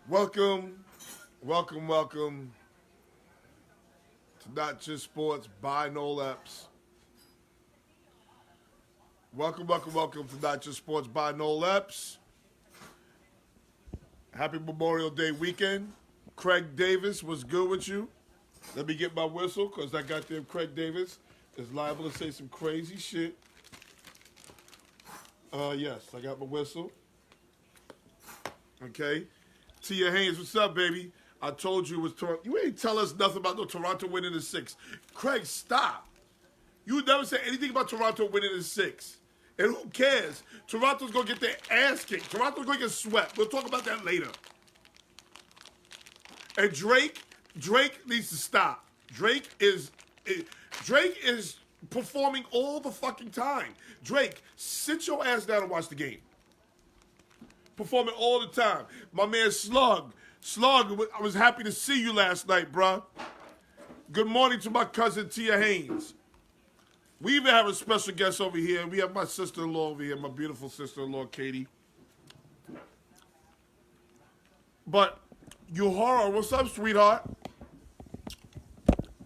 Welcome, welcome to Not Just Sports by No Leps. Welcome to Not Just Sports by No Leps. Happy Memorial Day weekend. Craig Davis was good with you. Let me get my whistle because that goddamn Craig Davis is liable to say some crazy shit. Yes, I got my whistle. Okay. Tia Haynes, what's up, baby? I told you it was Toronto. You ain't tell us nothing about no Toronto winning the 6. Craig, stop. You never said anything about Toronto winning the 6. And who cares? Toronto's going to get their ass kicked. Toronto's going to get swept. We'll talk about that later. And Drake needs to stop. Drake is performing all the fucking time. Drake, sit your ass down and watch the game. Performing all the time. My man Slug, I was happy to see you last night, bruh. Good morning to my cousin Tia Haynes. We even have a special guest over here. We have my sister-in-law over here, my beautiful sister-in-law, Katie. But, you horror, what's up, sweetheart?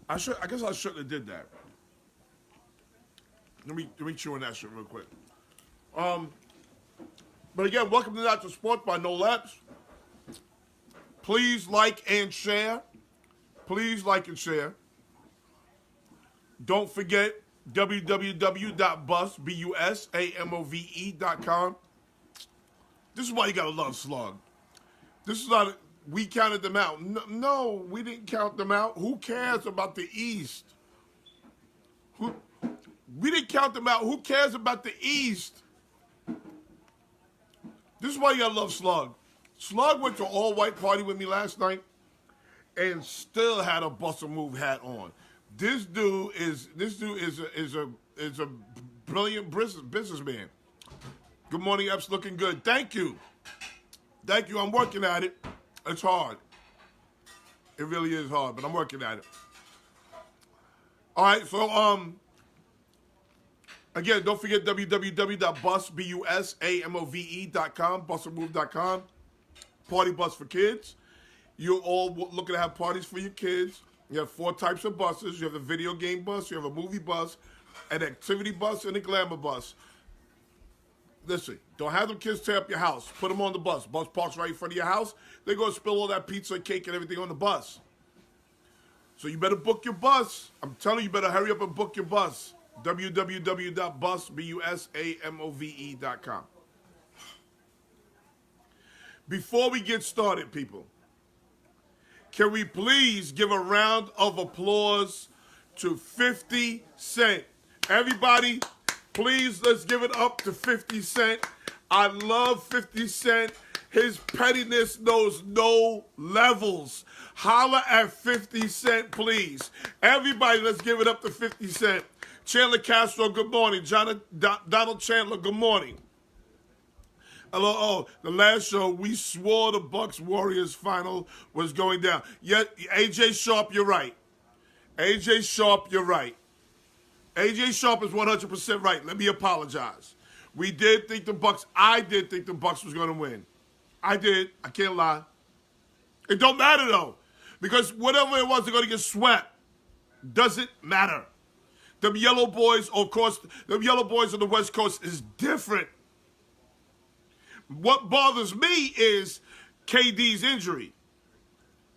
I guess I shouldn't have did that. Let me chew on that shit real quick. But again, welcome to Not Just Sports by No Leps. Please like and share. Please like and share. Don't forget www.busame.com. This is why you gotta love Slug. This is not, we counted them out. No, we didn't count them out. Who cares about the East? We didn't count them out. Who cares about the East? This is why you gotta love Slug. Slug went to an all-white party with me last night and still had a Bustle Move hat on. This dude is a brilliant businessman. Good morning, Epps, looking good. Thank you. I'm working at it. It's hard. It really is hard, but I'm working at it. All right, so again, don't forget www.busame.com, bustlemove.com. Party bus for kids. You're all looking to have parties for your kids. You have 4 types of buses. You have a video game bus, you have a movie bus, an activity bus, and a glamour bus. Listen, don't have them kids tear up your house. Put them on the bus. Bus parks right in front of your house. They're going to spill all that pizza and cake and everything on the bus. So you better book your bus. I'm telling you, you better hurry up and book your bus. www.busame.com. Before we get started, people, can we please give a round of applause to 50 Cent? Everybody, please, let's give it up to 50 Cent. I love 50 Cent. His pettiness knows no levels. Holla at 50 Cent, please. Everybody, let's give it up to 50 Cent. Chandler Castro, good morning. Donald Chandler, good morning. Hello, the last show, we swore the Bucks-Warriors final was going down. Yeah, AJ Sharp, you're right. AJ Sharp, you're right. AJ Sharp is 100% right. Let me apologize. We did think the Bucks, I did think the Bucks was going to win. I did. I can't lie. It don't matter, though. Because whatever it was, they're going to get swept. Doesn't matter. Them yellow boys, of course, them yellow boys on the West Coast is different. What bothers me is KD's injury.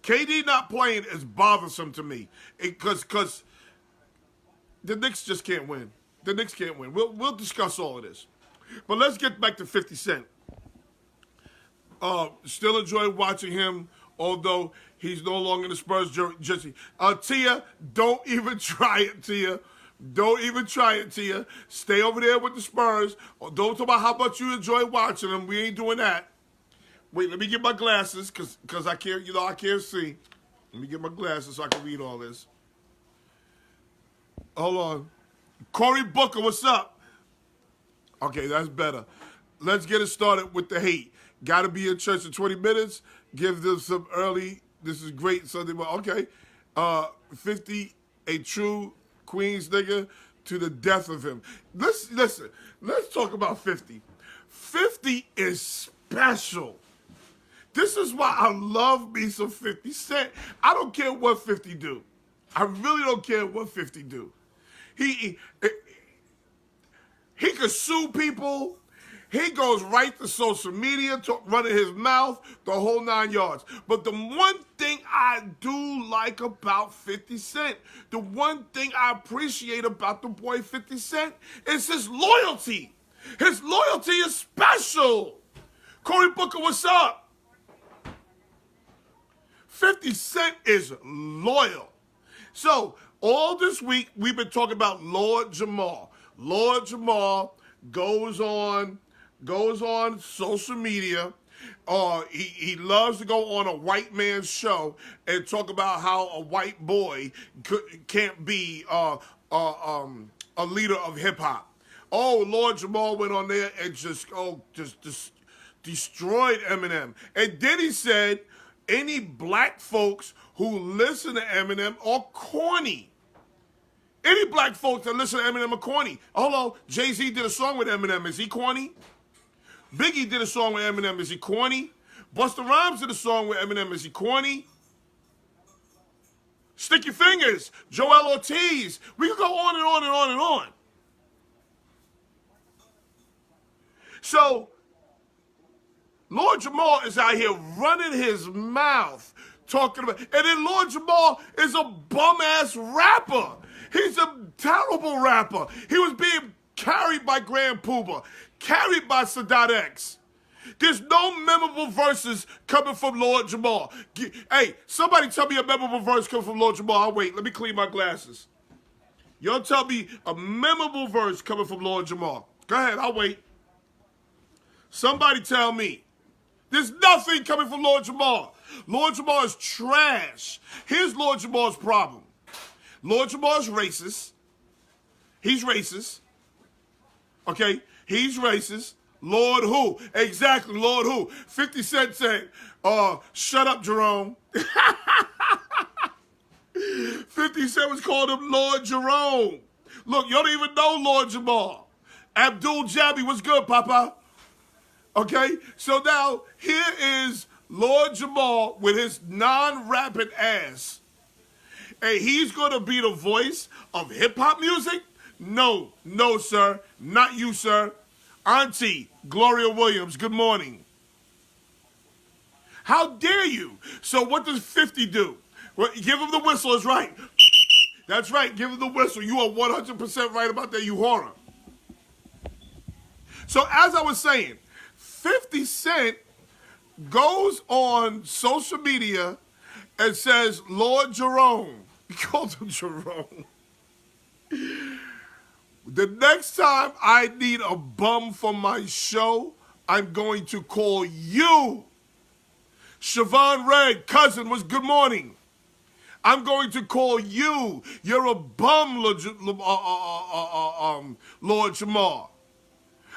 KD not playing is bothersome to me because the Knicks just can't win. The Knicks can't win. We'll discuss all of this. But let's get back to 50 Cent. Still enjoy watching him, although he's no longer in the Spurs jersey. Tia, don't even try it, Tia. Don't even try it, Tia. Stay over there with the Spurs. Don't talk about how much you enjoy watching them. We ain't doing that. Wait, let me get my glasses, because I can't, I can't see. Let me get my glasses so I can read all this. Hold on. Cory Booker, what's up? Okay, that's better. Let's get it started with the hate. Got to be in church in 20 minutes. Give them some early. This is great Sunday. Okay. 50, a true Queens nigga to the death of him. Listen, let's talk about 50. 50 is special. This is why I love me some 50 Cent. I don't care what 50 do. I really don't care what 50 do. He could sue people. He goes right to social media, running his mouth, the whole 9 yards. But the one thing I do like about 50 Cent, the one thing I appreciate about the boy 50 Cent is his loyalty. His loyalty is special. Cory Booker, what's up? 50 Cent is loyal. So all this week, we've been talking about Lord Jamal. Lord Jamal goes on social media. He loves to go on a white man's show and talk about how a white boy can't be a leader of hip hop. Oh, Lord Jamal went on there and just destroyed Eminem. And then he said, any black folks who listen to Eminem are corny. Any black folks that listen to Eminem are corny. Hello, Jay-Z did a song with Eminem. Is he corny? Biggie did a song with Eminem. Is he corny? Busta Rhymes did a song with Eminem. Is he corny? Stick Your Fingers, Joel Ortiz. We can go on and on and on and on. So, Lord Jamal is out here running his mouth, talking about, and then Lord Jamal is a bum-ass rapper. He's a terrible rapper. He was being carried by Grand Poobah, carried by Sadat X. There's no memorable verses coming from Lord Jamal. Hey, somebody tell me a memorable verse coming from Lord Jamal. I'll wait. Let me clean my glasses. Y'all tell me a memorable verse coming from Lord Jamal. Go ahead, I'll wait. Somebody tell me. There's nothing coming from Lord Jamal. Lord Jamal is trash. Here's Lord Jamal's problem. Lord Jamal is racist. He's racist. Okay? He's racist. Lord who? Exactly, Lord who? 50 Cent said, shut up, Jerome. 50 Cent was called him Lord Jerome. Look, you don't even know Lord Jamal. Abdul Jabby, what's good, Papa? Okay? So now, here is Lord Jamal with his non-rapping ass. And he's going to be the voice of hip-hop music? No, no, sir. Not you, sir. Auntie Gloria Williams, good morning. How dare you? So what does 50 do? Well, give him the whistle, is right. That's right, give him the whistle. You are 100% right about that, you horror. So as I was saying, 50 Cent goes on social media and says, Lord Jerome. He called him Jerome. The next time I need a bum for my show, I'm going to call you. Siobhan Red, cousin, was good morning. I'm going to call you. You're a bum, Lord Jamal.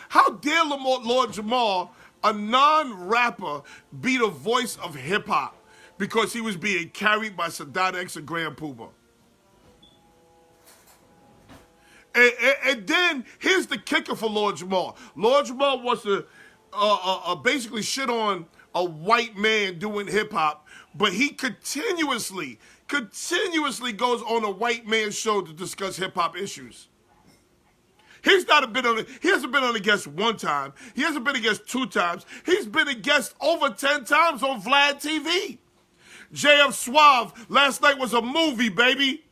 How dare Lord Jamal, a non-rapper, be the voice of hip-hop because he was being carried by Sadat X and Grand Poobah? And then, here's the kicker for Lord Jamal. Lord Jamal wants to basically shit on a white man doing hip-hop, but he continuously goes on a white man's show to discuss hip-hop issues. He hasn't been on a guest one time. He hasn't been a guest 2 times. He's been a guest over 10 times on Vlad TV. JF Suave, last night was a movie, baby.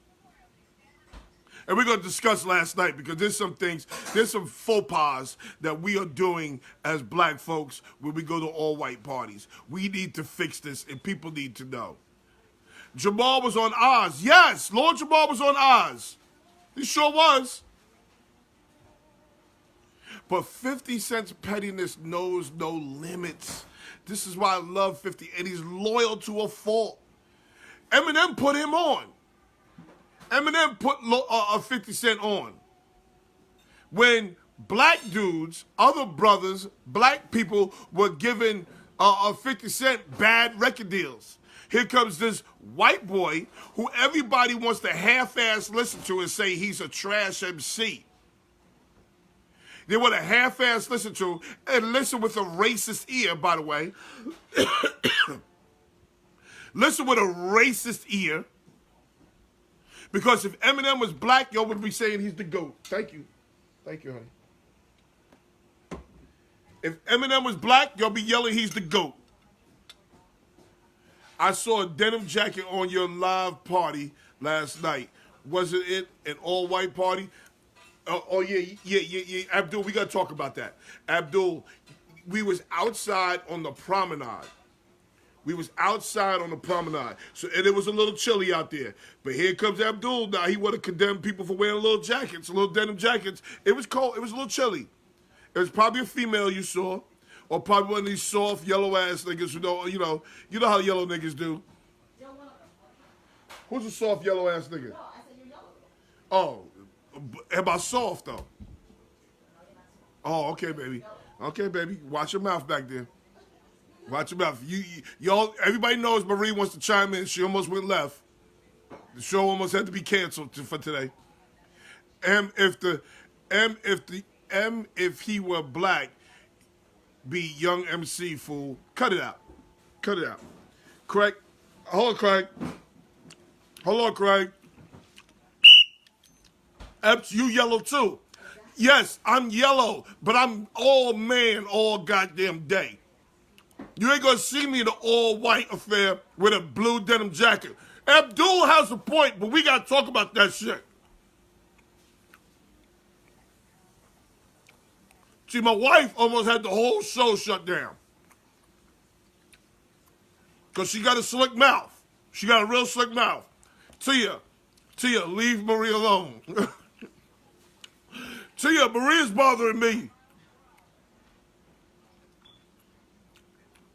And we're going to discuss last night because there's some faux pas that we are doing as black folks when we go to all-white parties. We need to fix this, and people need to know. Jamal was on Oz. Yes, Lord Jamal was on Oz. He sure was. But 50 Cent's pettiness knows no limits. This is why I love 50, and he's loyal to a fault. Eminem put him on. Eminem put 50 Cent on. When black dudes, other brothers, black people were giving 50 Cent bad record deals. Here comes this white boy who everybody wants to half-ass listen to and say he's a trash MC. They want to half-ass listen to and listen with a racist ear, by the way. Listen with a racist ear. Because if Eminem was black, y'all would be saying he's the GOAT. Thank you. Thank you, honey. If Eminem was black, y'all be yelling he's the GOAT. I saw a denim jacket on your live party last night. Wasn't it an all-white party? Yeah. Abdul, we got to talk about that. Abdul, we was outside on the promenade. So, and it was a little chilly out there. But here comes Abdul now. He want to condemn people for wearing little jackets, little denim jackets. It was cold. It was a little chilly. It was probably a female you saw. Or probably one of these soft, yellow-ass niggas who don't, you know how yellow niggas do. Who's a soft, yellow-ass nigga? No, I said you're yellow. Oh, about soft, though? Oh, okay, baby. Okay, baby. Watch your mouth back there. Watch your mouth. Y'all, everybody knows Marie wants to chime in. She almost went left. The show almost had to be canceled for today. If he were black, be young MC, fool. Cut it out. Craig. Hold on, Craig. Epps, you yellow too. Yes, I'm yellow, but I'm all man all goddamn day. You ain't gonna see me in an all-white affair with a blue denim jacket. Abdul has a point, but we gotta talk about that shit. See, my wife almost had the whole show shut down. Because she got a slick mouth. She got a real slick mouth. Tia, leave Marie alone. Tia, Maria's bothering me.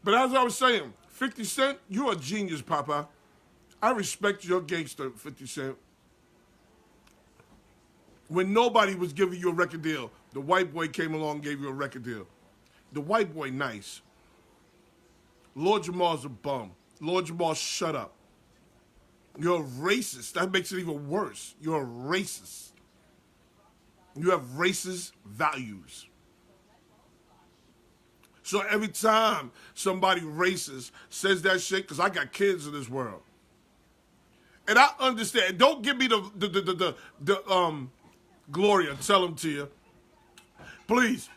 But as I was saying, 50 Cent, you're a genius, Papa. I respect your gangster, 50 Cent. When nobody was giving you a record deal, the white boy came along and gave you a record deal. The white boy nice. Lord Jamal's a bum. Lord Jamal, shut up. You're a racist. That makes it even worse. You're a racist. You have racist values. So every time somebody racist says that shit, because I got kids in this world. And I understand. Don't give me the Gloria, tell them to you. Please.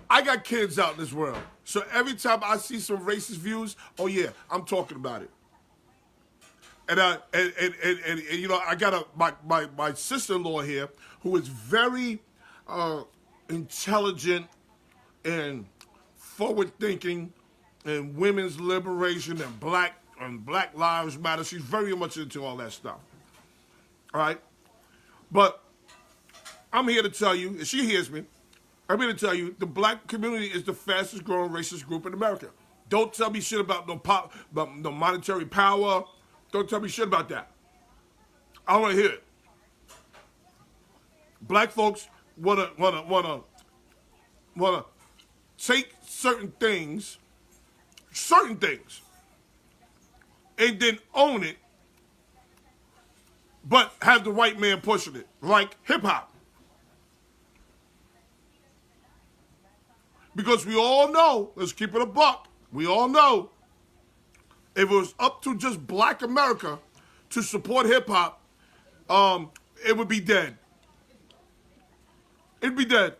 I got kids out in this world. So every time I see some racist views, oh yeah, I'm talking about it. And you know, I got my sister-in-law here who is very intelligent and forward-thinking and women's liberation and Black Lives Matter. She's very much into all that stuff. All right? But I'm here to tell you, and she hears me, I'm here to tell you the black community is the fastest growing racist group in America. Don't tell me shit about no monetary power. Don't tell me shit about that. I don't want to hear it. Black folks wanna take certain things, and then own it, but have the white man pushing it, like hip hop. Because we all know, let's keep it a buck, we all know, if it was up to just black America to support hip hop, it would be dead. It'd be dead.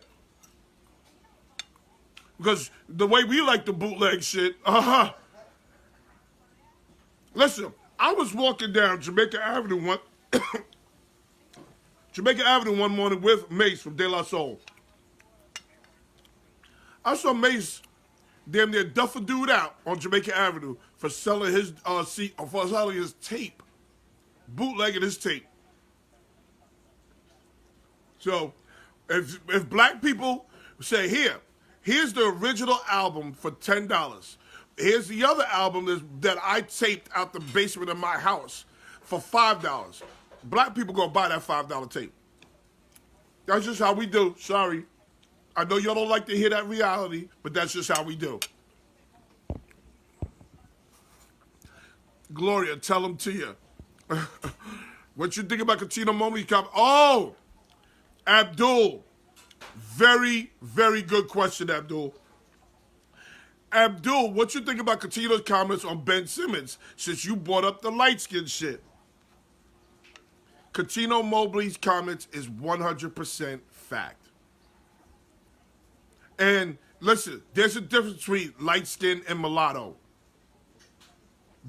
Because the way we like to bootleg shit, Listen, I was walking down Jamaica Avenue one morning with Mace from De La Soul. I saw Mace damn near duff a dude out on Jamaica Avenue for selling his tape, bootlegging his tape. So, if black people say, here's the original album for $10. Here's the other album that I taped out the basement of my house for $5. Black people gonna buy that $5 tape. That's just how we do. Sorry. I know y'all don't like to hear that reality, but that's just how we do. Gloria, tell them to you. What you think about Katina Momi? Oh, Abdul. Very, very good question, Abdul. Abdul, what you think about Katino's comments on Ben Simmons since you brought up the light skin shit? Katino Mobley's comments is 100% fact. And listen, there's a difference between light skin and mulatto.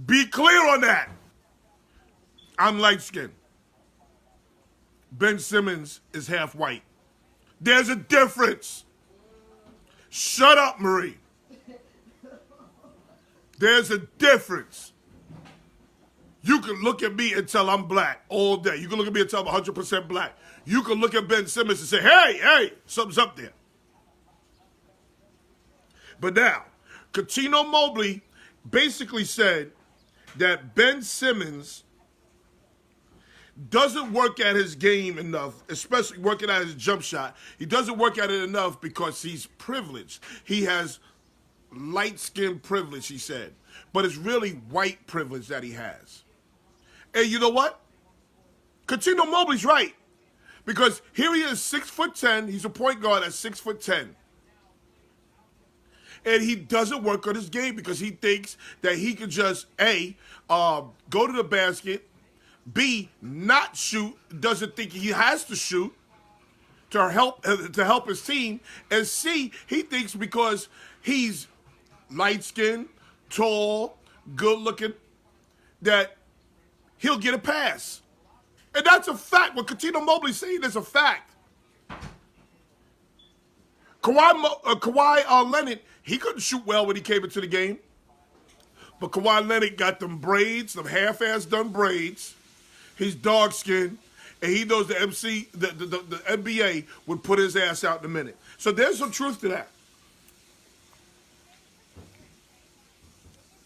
Be clear on that. I'm light skinned. Ben Simmons is half white. There's a difference. Shut up, Marie. There's a difference. You can look at me and tell I'm black all day. You can look at me and tell I'm 100% black. You can look at Ben Simmons and say, hey, something's up there. But now, Katino Mobley basically said that Ben Simmons doesn't work at his game enough, especially working at his jump shot. He doesn't work at it enough because he's privileged. He has light-skinned privilege, he said. But it's really white privilege that he has. And you know what? Katino Mobley's right. Because here he is, 6'10". He's a point guard at 6'10". And he doesn't work on his game because he thinks that he can just, A, go to the basket, B, not shoot, doesn't think he has to shoot to help his team, and C, he thinks because he's light-skinned, tall, good-looking, that he'll get a pass. And that's a fact. What Katino Mobley's saying is a fact. Kawhi Leonard, he couldn't shoot well when he came into the game. But Kawhi Leonard got them braids, them half-ass done braids. He's dark-skinned, and he knows the NBA would put his ass out in a minute. So there's some truth to that.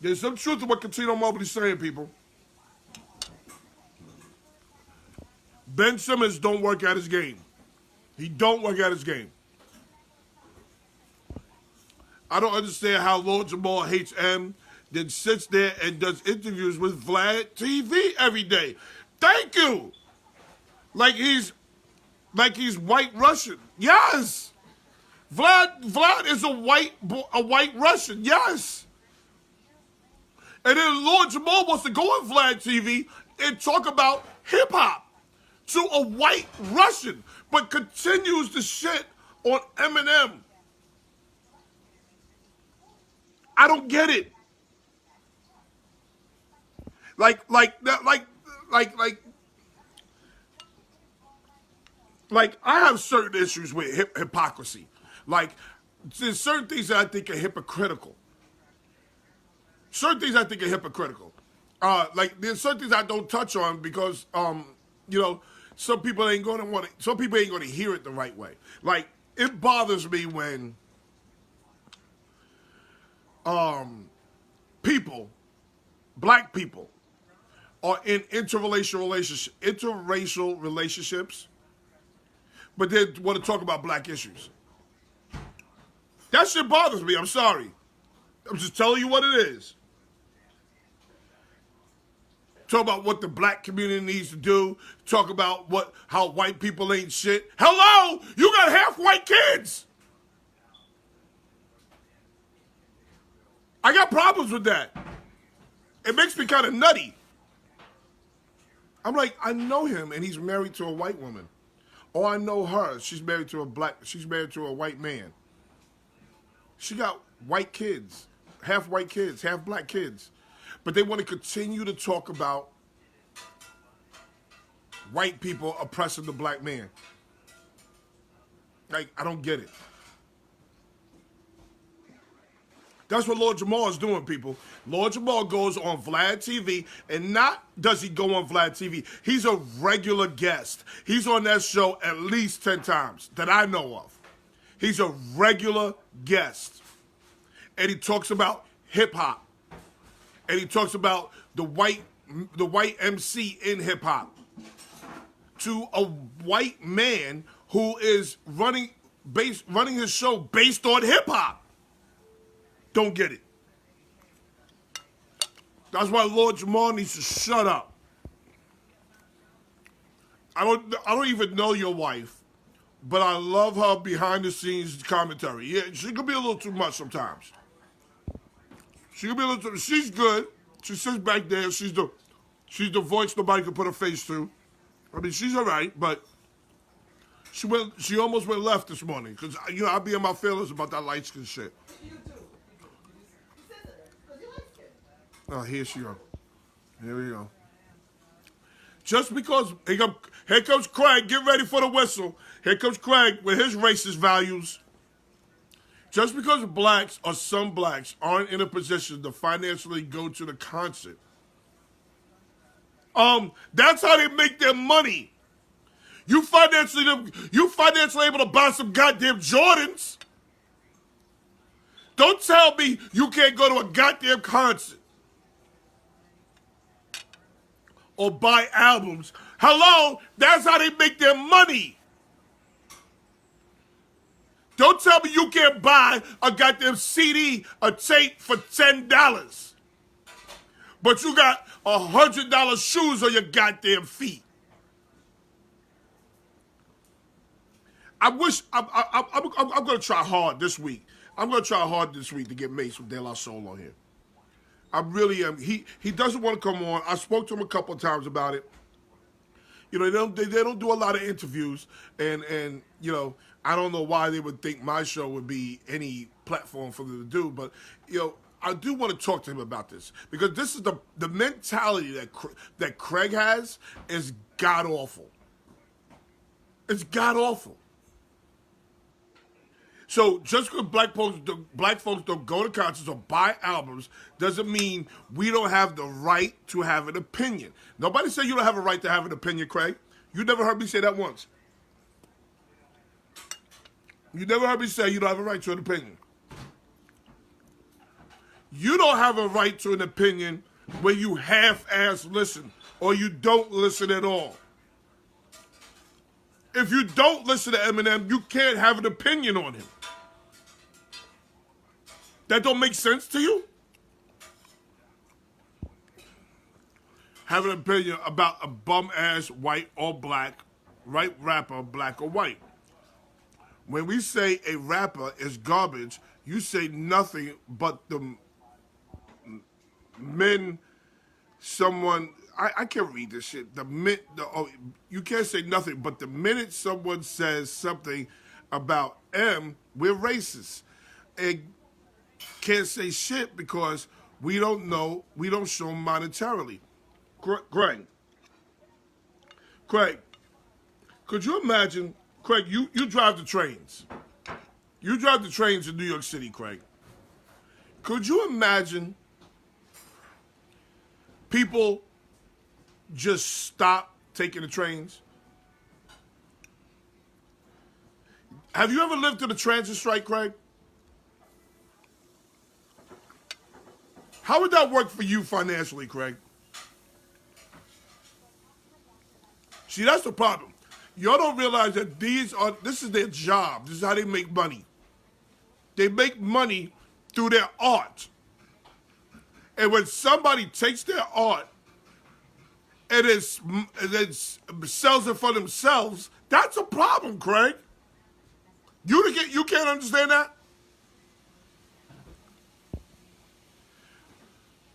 There's some truth to what Katino Mobley's saying, people. Ben Simmons don't work at his game. He don't work at his game. I don't understand how Lord Jamal hates M, then sits there and does interviews with Vlad TV every day. Thank you. Like he's white Russian. Yes. Vlad is a white Russian. Yes. And then Lord Jamal wants to go on Vlad TV and talk about hip hop to a white Russian, but continues to shit on Eminem. I don't get it. Like I have certain issues with hypocrisy. Like, there's certain things that I think are hypocritical. Certain things I think are hypocritical. Like, there's certain things I don't touch on because, you know, some people ain't going to hear it the right way. Like, it bothers me when black people are in interracial relationships, but they want to talk about black issues. That shit bothers me. I'm sorry. I'm just telling you what it is. Talk about what the black community needs to do. Talk about how white people ain't shit. Hello, you got half white kids. I got problems with that. It makes me kind of nutty. I'm like, I know him and he's married to a white woman. Or I know her, she's married to a white man. She got white kids, half black kids. But they want to continue to talk about white people oppressing the black man. Like, I don't get it. That's what Lord Jamal is doing, people. Lord Jamal goes on Vlad TV, and not does he go on Vlad TV. He's a regular guest. He's on that show at least 10 times that I know of. He's a regular guest. And he talks about hip-hop. And he talks about the white MC in hip-hop. To a white man who is running his show based on hip-hop. Don't get it. That's why Lord Jamal needs to shut up. I don't even know your wife, but I love her behind the scenes commentary. Yeah, she could be a little too much sometimes. She'll be able to, she's good. She sits back there. She's the voice nobody can put a face to. I mean, she's all right, but she almost went left this morning because I'll be in my feelings about that light skin shit. Oh, here she go. Here we go. Just because here comes Craig. Get ready for the whistle. Here comes Craig with his racist values. Just because blacks or some blacks aren't in a position to financially go to the concert, that's how they make their money. You financially able to buy some goddamn Jordans. Don't tell me you can't go to a goddamn concert or buy albums. Hello, that's how they make their money. Don't tell me you can't buy a goddamn CD, a tape for $10, but you got $100 shoes on your goddamn feet. I'm going to try hard this week. I'm going to try hard this week to get Mace from De La Soul on here. I really am. He doesn't want to come on. I spoke to him a couple of times about it. They don't do a lot of interviews, and I don't know why they would think my show would be any platform for them to do, but I do want to talk to him about this because this is the mentality that Craig has is god awful. It's god awful. So just because black folks don't go to concerts or buy albums doesn't mean we don't have the right to have an opinion. Nobody said you don't have a right to have an opinion, Craig. You never heard me say that once. You never heard me say you don't have a right to an opinion. You don't have a right to an opinion when you half-ass listen or you don't listen at all. If you don't listen to Eminem, you can't have an opinion on him. That don't make sense to you? Have an opinion about a bum-ass white or black, right rapper, black or white. When we say a rapper is garbage, you say nothing but the men, someone, I can't read this shit. You can't say nothing, but the minute someone says something about M, we're racist. And can't say shit because we don't know, we don't show them monetarily. Craig, could you imagine, Craig, you drive the trains. You drive the trains in New York City, Craig. Could you imagine people just stop taking the trains? Have you ever lived through the transit strike, Craig? How would that work for you financially, Craig? See, that's the problem. Y'all don't realize that this is their job. This is how they make money. They make money through their art. And when somebody takes their art and it sells it for themselves, that's a problem, Craig. You can't understand that?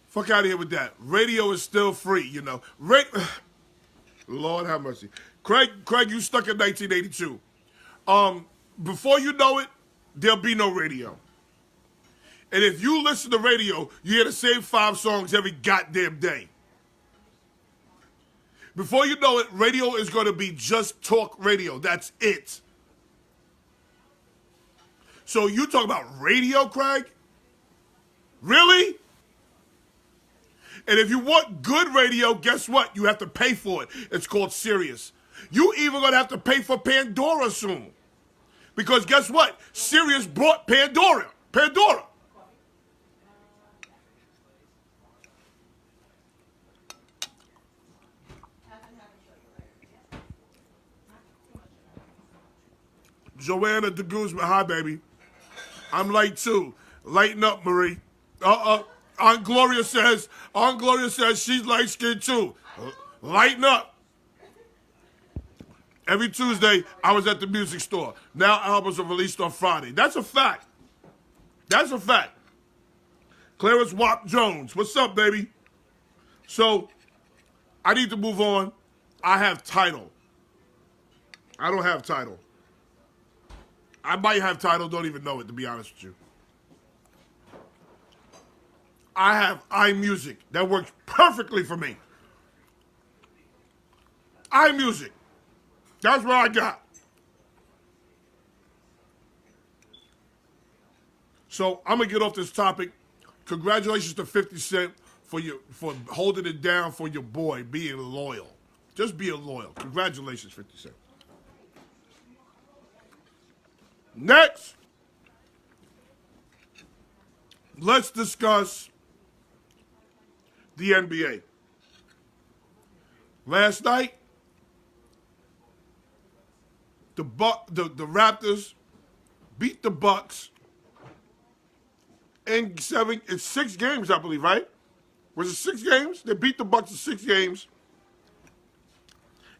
Fuck out of here with that. Radio is still free, Lord have mercy. Craig, you stuck in 1982. Before you know it, there'll be no radio. And if you listen to radio, you hear the same 5 songs every goddamn day. Before you know it, radio is going to be just talk radio. That's it. So you talk about radio, Craig? Really? And if you want good radio, guess what? You have to pay for it. It's called Sirius. You even going to have to pay for Pandora soon. Because guess what? Sirius brought Pandora. Joanna de Guzman, hi, baby. I'm light, too. Lighten up, Marie. Aunt Gloria says she's light-skinned, too. Lighten up. Every Tuesday, I was at the music store. Now albums are released on Friday. That's a fact. Because Clarence Wap Jones. What's up, baby? So, I need to move on. I have title. I don't have title. I might have title, don't even know it, to be honest with you. I have iMusic. That works perfectly for me. iMusic. That's what I got. So I'm gonna get off this topic. Congratulations to 50 Cent for holding it down for your boy, being loyal. Just being loyal. Congratulations, 50 Cent. Next, let's discuss the NBA. Last night, the Raptors beat the Bucks in 6 games, I believe, right? Was it 6 games? They beat the Bucks in 6 games.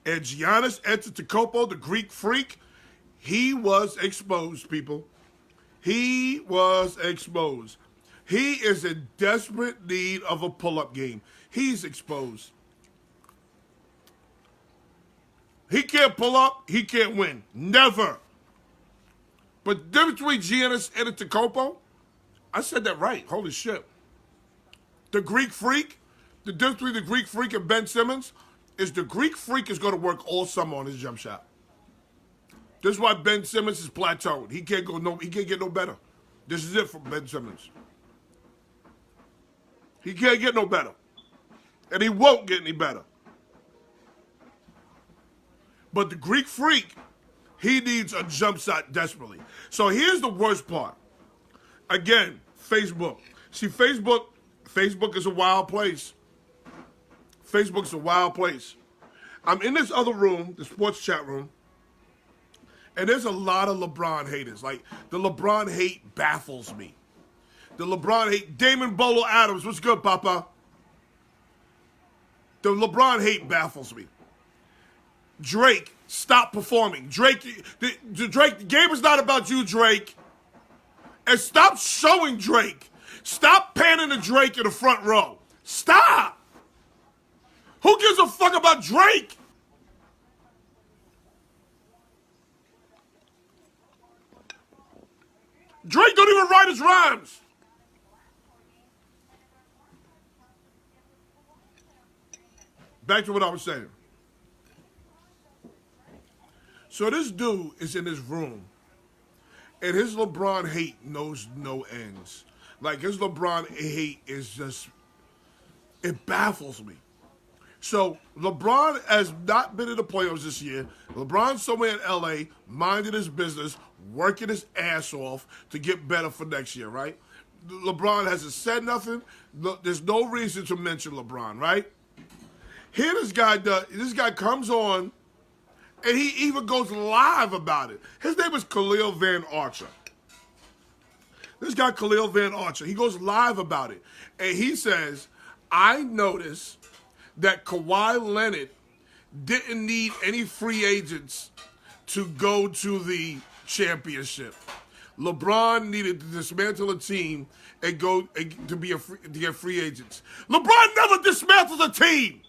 And Giannis Antetokounmpo, the Greek freak, he was exposed, people. He was exposed. He is in desperate need of a pull-up game. He's exposed. He can't pull up. He can't win. Never. But the difference between Giannis Antetokounmpo, I said that right. Holy shit. The Greek freak, the difference between the Greek freak and Ben Simmons is the Greek freak is going to work all summer on his jump shot. This is why Ben Simmons is plateaued. He can't get no better. This is it for Ben Simmons. He can't get no better. And he won't get any better. But the Greek freak, he needs a jump shot desperately. So here's the worst part. Again, Facebook. See, Facebook is a wild place. Facebook's a wild place. I'm in this other room, the sports chat room, and there's a lot of LeBron haters. Like, the LeBron hate baffles me. The LeBron hate, Damon Bolo Adams, what's good, Papa? The LeBron hate baffles me. Drake, stop performing. Drake, the game is not about you, Drake. And stop showing Drake. Stop panning to Drake in the front row. Stop. Who gives a fuck about Drake? Drake don't even write his rhymes. Back to what I was saying. So this dude is in his room, and his LeBron hate knows no ends. Like, his LeBron hate is just, it baffles me. So LeBron has not been in the playoffs this year. LeBron's somewhere in LA, minding his business, working his ass off to get better for next year, right? LeBron hasn't said nothing. There's no reason to mention LeBron, right? Here this guy comes on, and he even goes live about it. His name is Khalil Van Archer. This guy, Khalil Van Archer, he goes live about it. And he says, I noticed that Kawhi Leonard didn't need any free agents to go to the championship. LeBron needed to dismantle a team and to get free agents. LeBron never dismantled a team.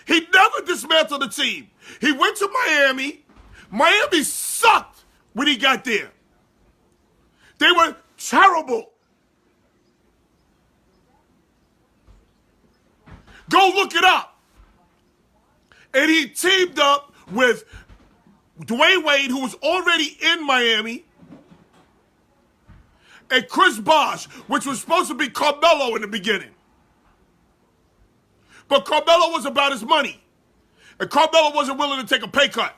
He never dismantled a team. He went to Miami. Miami sucked when he got there. They were terrible. Go look it up. And he teamed up with Dwayne Wade, who was already in Miami, and Chris Bosh, which was supposed to be Carmelo in the beginning. But Carmelo was about his money. And Carmelo wasn't willing to take a pay cut.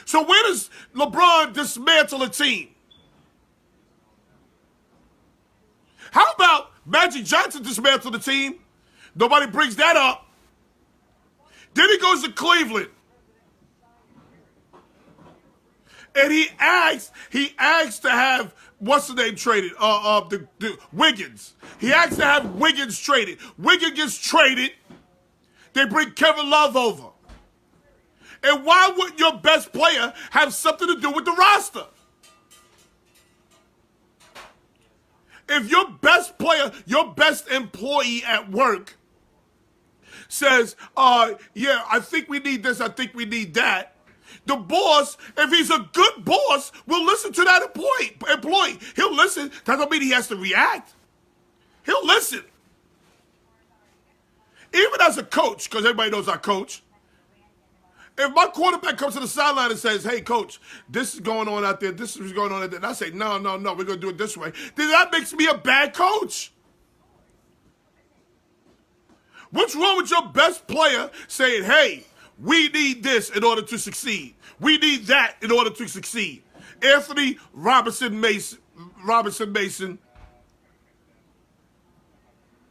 So where does LeBron dismantle a team? How about Magic Johnson dismantle the team? Nobody brings that up. Then he goes to Cleveland. And he asks to have, what's the name traded? Wiggins. He asks to have Wiggins traded. Wiggins gets traded. They bring Kevin Love over. And why wouldn't your best player have something to do with the roster? If your best player, your best employee at work says, yeah, I think we need this, I think we need that, the boss, if he's a good boss, will listen to that employee. He'll listen. That don't mean he has to react. He'll listen. Even as a coach, because everybody knows I coach, if my quarterback comes to the sideline and says, hey, coach, this is going on out there, this is going on out there, and I say, no, we're going to do it this way, then that makes me a bad coach. What's wrong with your best player saying, hey, we need this in order to succeed. We need that in order to succeed. Anthony Robinson Mason,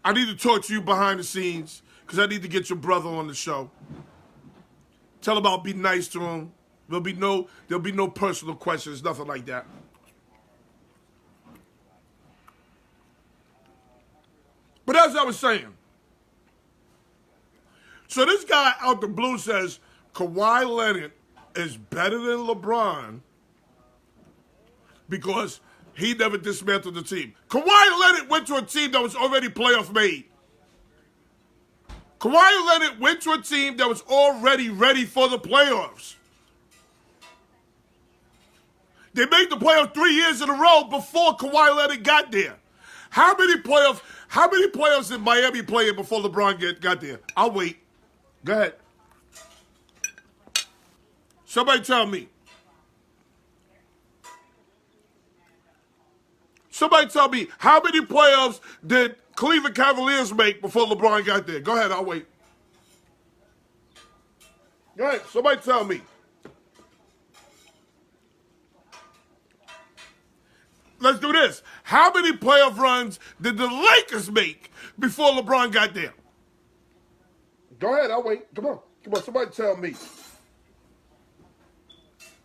I need to talk to you behind the scenes because I need to get your brother on the show. Tell him I'll be nice to him. There'll be no personal questions, nothing like that. But as I was saying, so this guy out the blue says Kawhi Leonard is better than LeBron because he never dismantled the team. Kawhi Leonard went to a team that was already playoff made. Kawhi Leonard went to a team that was already ready for the playoffs. They made the playoffs 3 years in a row before Kawhi Leonard got there. How many playoffs did Miami play in before LeBron got there? I'll wait. Go ahead. Somebody tell me. Somebody tell me, how many playoffs did Cleveland Cavaliers make before LeBron got there? Go ahead, I'll wait. Go ahead, somebody tell me. Let's do this. How many playoff runs did the Lakers make before LeBron got there? Go ahead, I'll wait. Come on, somebody tell me.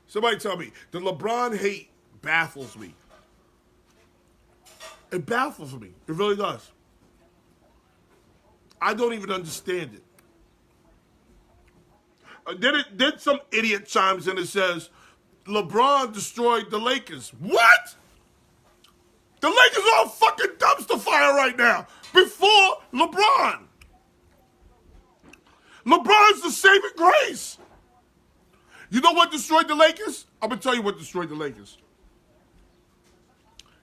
Somebody tell me. The LeBron hate baffles me. It baffles me. It really does. I don't even understand it. Then some idiot chimes in and says, LeBron destroyed the Lakers. What? The Lakers are a fucking dumpster fire right now. Before LeBron. LeBron's the saving grace. You know what destroyed the Lakers? I'm going to tell you what destroyed the Lakers.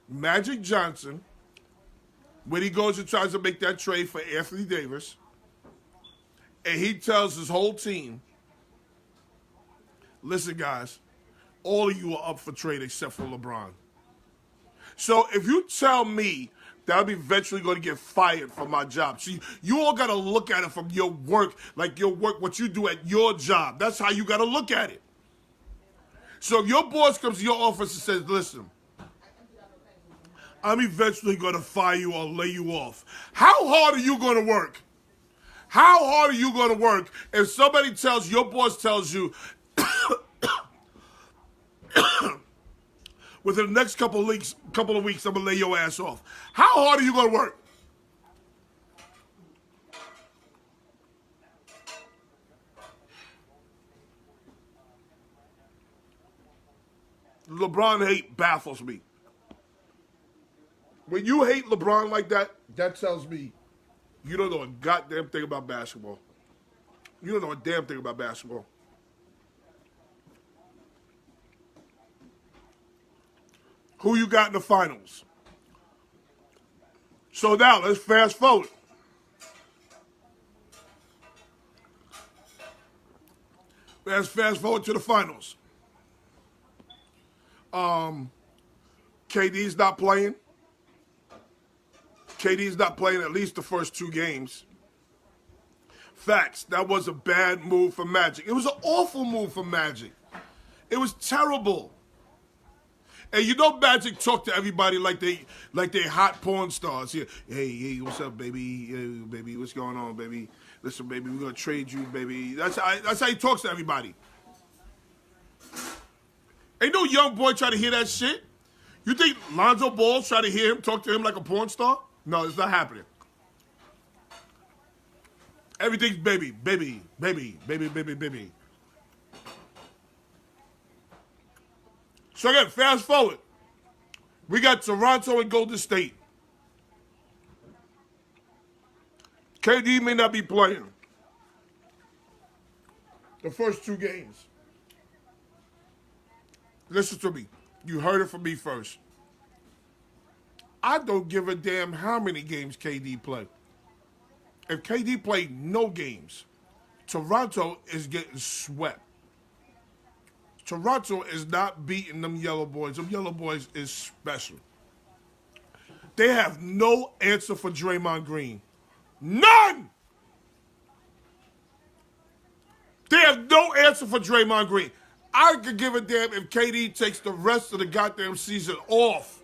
Magic Johnson, when he goes and tries to make that trade for Anthony Davis, and he tells his whole team, listen, guys, all of you are up for trade except for LeBron. So if you tell me that I'm eventually going to get fired from my job, see, you all got to look at it from your work, like your work, what you do at your job. That's how you got to look at it. So if your boss comes to your office and says, listen, I'm eventually going to fire you or lay you off. How hard are you going to work? How hard are you going to work if somebody tells, your boss tells you, within the next couple of weeks, I'm going to lay your ass off. How hard are you going to work? LeBron hate baffles me. When you hate LeBron like that, that tells me you don't know a goddamn thing about basketball. You don't know a damn thing about basketball. Who you got in the finals? So now, let's fast forward. Let's fast forward to the finals. KD's not playing. KD's not playing at least the first 2 games. Facts. That was a bad move for Magic. It was an awful move for Magic. It was terrible. And you know Magic talk to everybody like they hot porn stars. Yeah. Hey, what's up, baby? Hey, baby, what's going on, baby? Listen, baby, we're gonna trade you, baby. That's how he talks to everybody. Ain't no young boy try to hear that shit. You think Lonzo Ball try to hear him talk to him like a porn star? No, it's not happening. Everything's baby, baby, baby, baby, baby, baby. So again, fast forward. We got Toronto and Golden State. KD may not be playing the first 2 games. Listen to me. You heard it from me first. I don't give a damn how many games KD play. If KD played no games, Toronto is getting swept. Toronto is not beating them yellow boys. Them yellow boys is special. They have no answer for Draymond Green. None! They have no answer for Draymond Green. I could give a damn if KD takes the rest of the goddamn season off.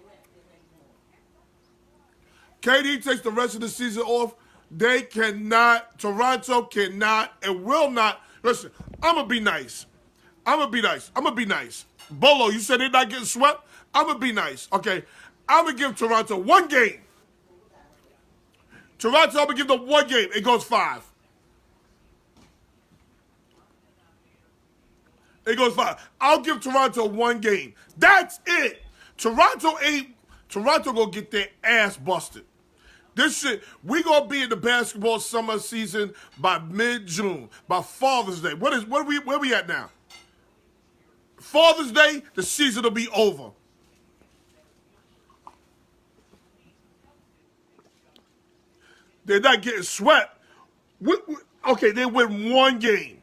KD takes the rest of the season off. They cannot, Toronto cannot and will not. Listen, I'm going to be nice. I'm going to be nice. Bolo, you said they're not getting swept? I'm going to be nice. Okay, I'm going to give Toronto 1 game. Toronto, I'm going to give them 1 game. It goes 5. It goes 5. I'll give Toronto 1 game. That's it. Toronto gonna get their ass busted. This shit, we gonna be in the basketball summer season by mid-June, by Father's Day. Where we at now? Father's Day, the season will be over. They're not getting swept. Okay, they win 1 game.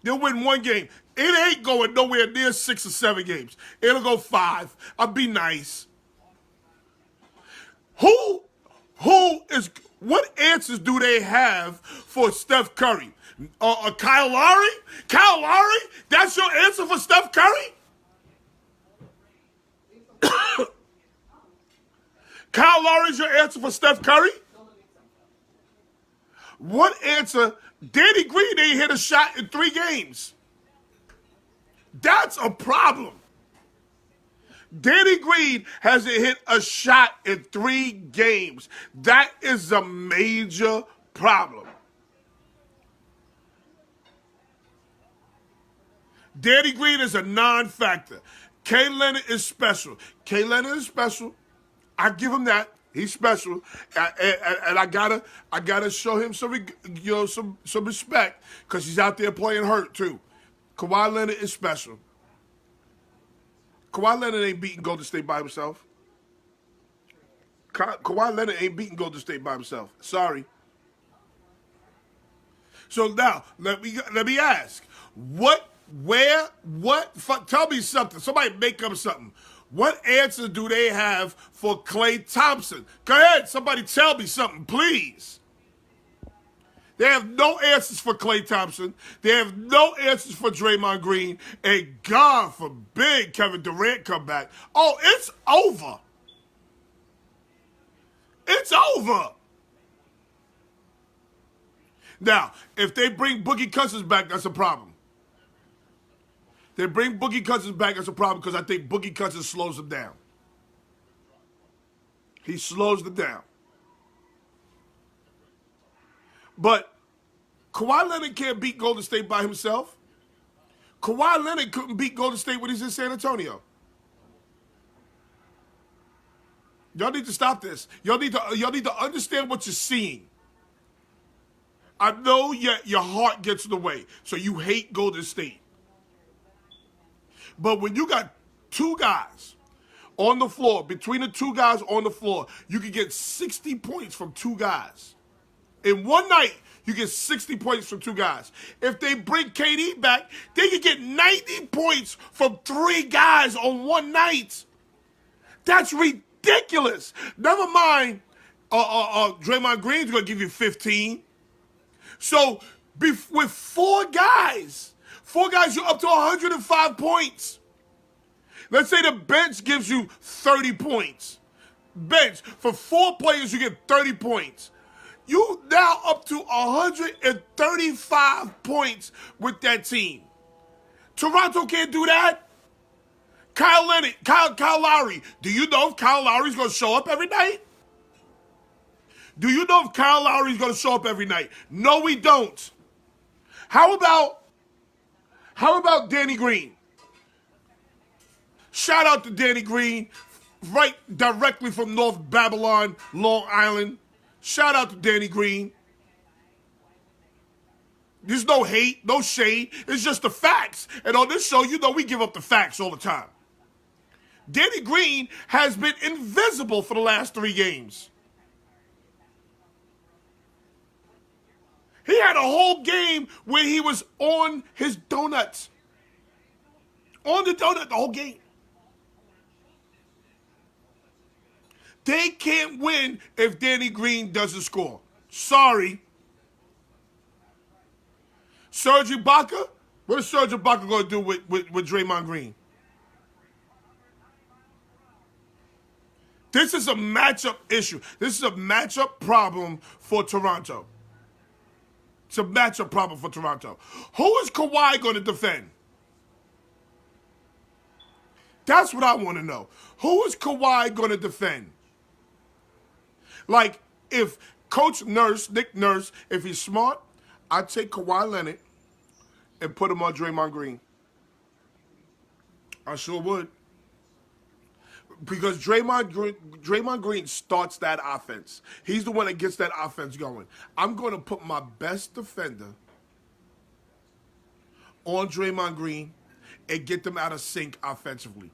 They'll win 1 game. It ain't going nowhere near 6 or 7 games. It'll go 5. I'll be nice. What answers do they have for Steph Curry? Kyle Lowry? Kyle Lowry? That's your answer for Steph Curry? Kyle Lowry's your answer for Steph Curry? What answer? Danny Green ain't hit a shot in 3 games. That's a problem. Danny Green hasn't hit a shot in 3 games. That is a major problem. Danny Green is a non-factor. Kay Leonard is special. Kay Leonard is special. I give him that. He's special, and I gotta show him some respect because he's out there playing hurt too. Kawhi Leonard is special. Kawhi Leonard ain't beating Golden State by himself. Kawhi Leonard ain't beating Golden State by himself. Sorry. So now let me ask, tell me something. Somebody make up something. What answer do they have for Klay Thompson? Go ahead, somebody tell me something, please. They have no answers for Klay Thompson. They have no answers for Draymond Green. And God forbid Kevin Durant come back. Oh, it's over. It's over. Now, if they bring Boogie Cousins back, that's a problem. They bring Boogie Cousins back, that's a problem because I think Boogie Cousins slows them down. He slows them down. But Kawhi Leonard can't beat Golden State by himself. Kawhi Leonard couldn't beat Golden State when he's in San Antonio. Y'all need to stop this. Y'all need to understand what you're seeing. I know your heart gets in the way, so you hate Golden State. But when you got 2 guys on the floor, between the 2 guys on the floor, you can get 60 points from 2 guys. In one night, you get 60 points from 2 guys. If they bring KD back, they can get 90 points from 3 guys on one night. That's ridiculous. Never mind, Draymond Green's going to give you 15. So with 4 guys, you're up to 105 points. Let's say the bench gives you 30 points. Bench, for 4 players, you get 30 points. You now up to 135 points with that team. Toronto can't do that. Kyle Lowry. Do you know if Kyle Lowry's going to show up every night? Do you know if Kyle Lowry's going to show up every night? No, we don't. How about Danny Green? Shout out to Danny Green, right directly from North Babylon, Long Island. Shout out to Danny Green. There's no hate, no shade. It's just the facts. And on this show, you know we give up the facts all the time. Danny Green has been invisible for the last 3 games. He had a whole game where he was on his donuts. On the donut the whole game. They can't win if Danny Green doesn't score. Sorry. Serge Ibaka? What is Serge Ibaka going to do with Draymond Green? This is a matchup issue. This is a matchup problem for Toronto. It's a matchup problem for Toronto. Who is Kawhi going to defend? That's what I want to know. Who is Kawhi going to defend? Like, if Coach Nurse, Nick Nurse, if he's smart, I'd take Kawhi Leonard and put him on Draymond Green. I sure would. Because Draymond Green starts that offense. He's the one that gets that offense going. I'm going to put my best defender on Draymond Green and get them out of sync offensively.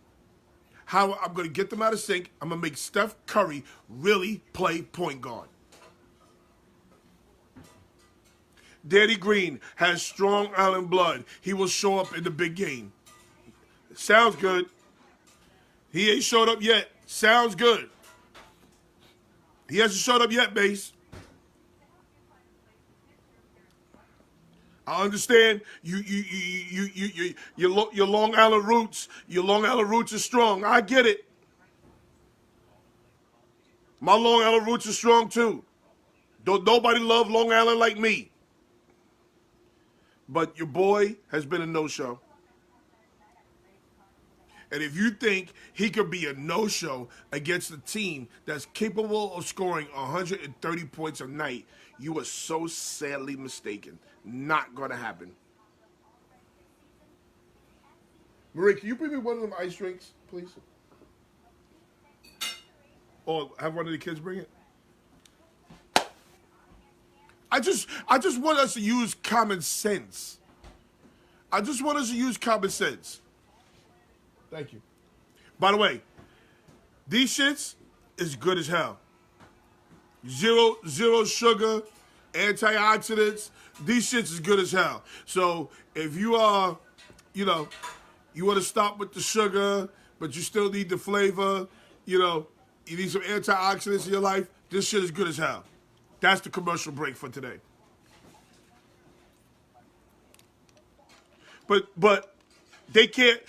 How I'm going to get them out of sync, I'm going to make Steph Curry really play point guard. Danny Green has strong island blood. He will show up in the big game. Sounds good. He ain't showed up yet. Sounds good. He hasn't showed up yet, Base. I understand your Long Island roots. Your Long Island roots are strong. I get it. My Long Island roots are strong too. Don't nobody love Long Island like me. But your boy has been a no-show. And if you think he could be a no-show against a team that's capable of scoring 130 points a night, you are so sadly mistaken. Not going to happen. Marie, can you bring me one of them ice drinks, please? Or have one of the kids bring it? I just want us to use common sense. I just want us to use common sense. Thank you. By the way, these shits is good as hell. Zero sugar, antioxidants. These shits is good as hell. So if you are, you want to stop with the sugar, but you still need the flavor, you need some antioxidants in your life, this shit is good as hell. That's the commercial break for today. But they can't,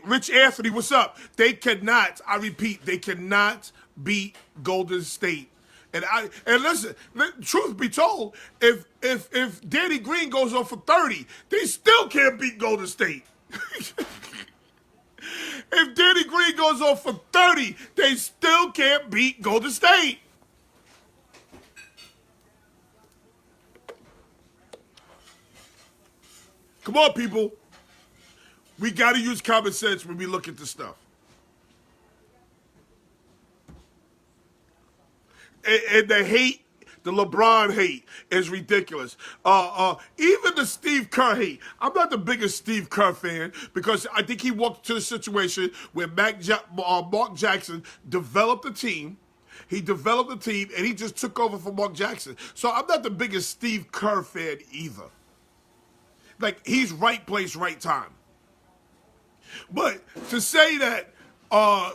Rich Anthony, what's up? They cannot, I repeat, they cannot beat Golden State. And listen, truth be told, if Danny Green goes on for 30, they still can't beat Golden State. If Danny Green goes on for 30, they still can't beat Golden State. Come on, people. We got to use common sense when we look at this stuff. And the hate, the LeBron hate is ridiculous. Even the Steve Kerr hate. I'm not the biggest Steve Kerr fan because I think he walked to the situation where Mark Jackson developed a team. He developed a team, and he just took over for Mark Jackson. So I'm not the biggest Steve Kerr fan either. Like, he's right place, right time. But to say that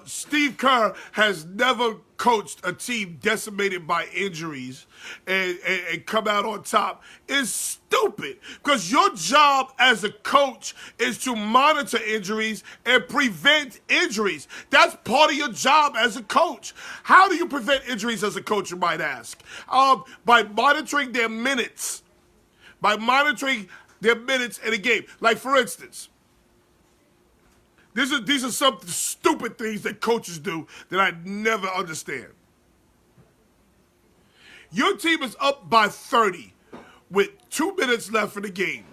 Steve Kerr has never coached a team decimated by injuries and come out on top is stupid. Because your job as a coach is to monitor injuries and prevent injuries. That's part of your job as a coach. How do you prevent injuries as a coach, you might ask? By monitoring their minutes. By monitoring their minutes in a game. Like, for instance, these are some stupid things that coaches do that I never understand. Your team is up by 30 with 2 minutes left in the game.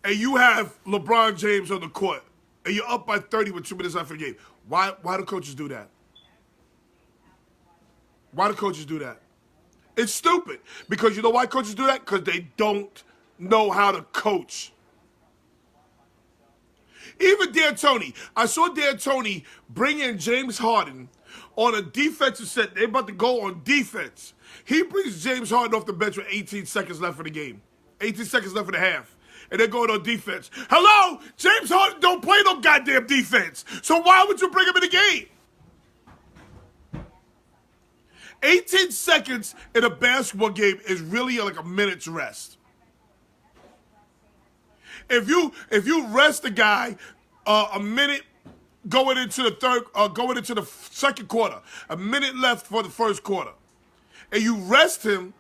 And you have LeBron James on the court. And you're up by 30 with 2 minutes left in the game. Why do coaches do that? Why do coaches do that? It's stupid. Because you know why coaches do that? Because they don't know how to coach. Even D'Antoni. I saw D'Antoni bring in James Harden on a defensive set. They're about to go on defense. He brings James Harden off the bench with 18 seconds left in the game. 18 seconds left in the half. And they're going on defense. Hello? James Harden don't play no goddamn defense. So why would you bring him in the game? 18 seconds in a basketball game is really like a minute's rest. If you rest a guy a minute going into the second quarter, a minute left for the first quarter, and you rest him,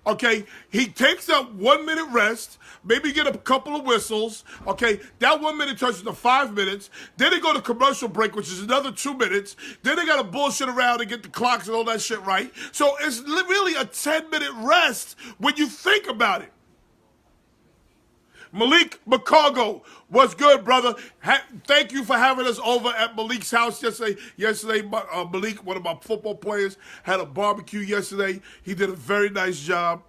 okay, he takes up 1 minute rest, maybe get a couple of whistles, okay, that 1 minute turns into 5 minutes, then they go to commercial break, which is another 2 minutes, then they got to bullshit around and get the clocks and all that shit right. So it's really a 10-minute rest when you think about it. Malik McCargo, what's good, brother? Thank you for having us over at Malik's house yesterday. Malik, one of my football players, had a barbecue yesterday. He did a very nice job.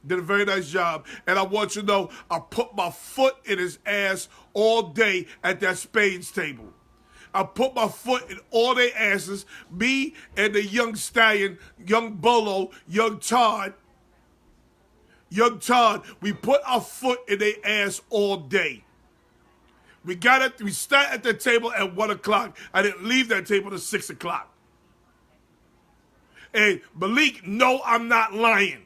And I want you to know, I put my foot in his ass all day at that Spades table. I put my foot in all their asses. Me and the young stallion, young Bolo, young Todd, we put our foot in their ass all day. We sat at the table at 1 o'clock. I didn't leave that table till 6 o'clock. And Malik, no, I'm not lying.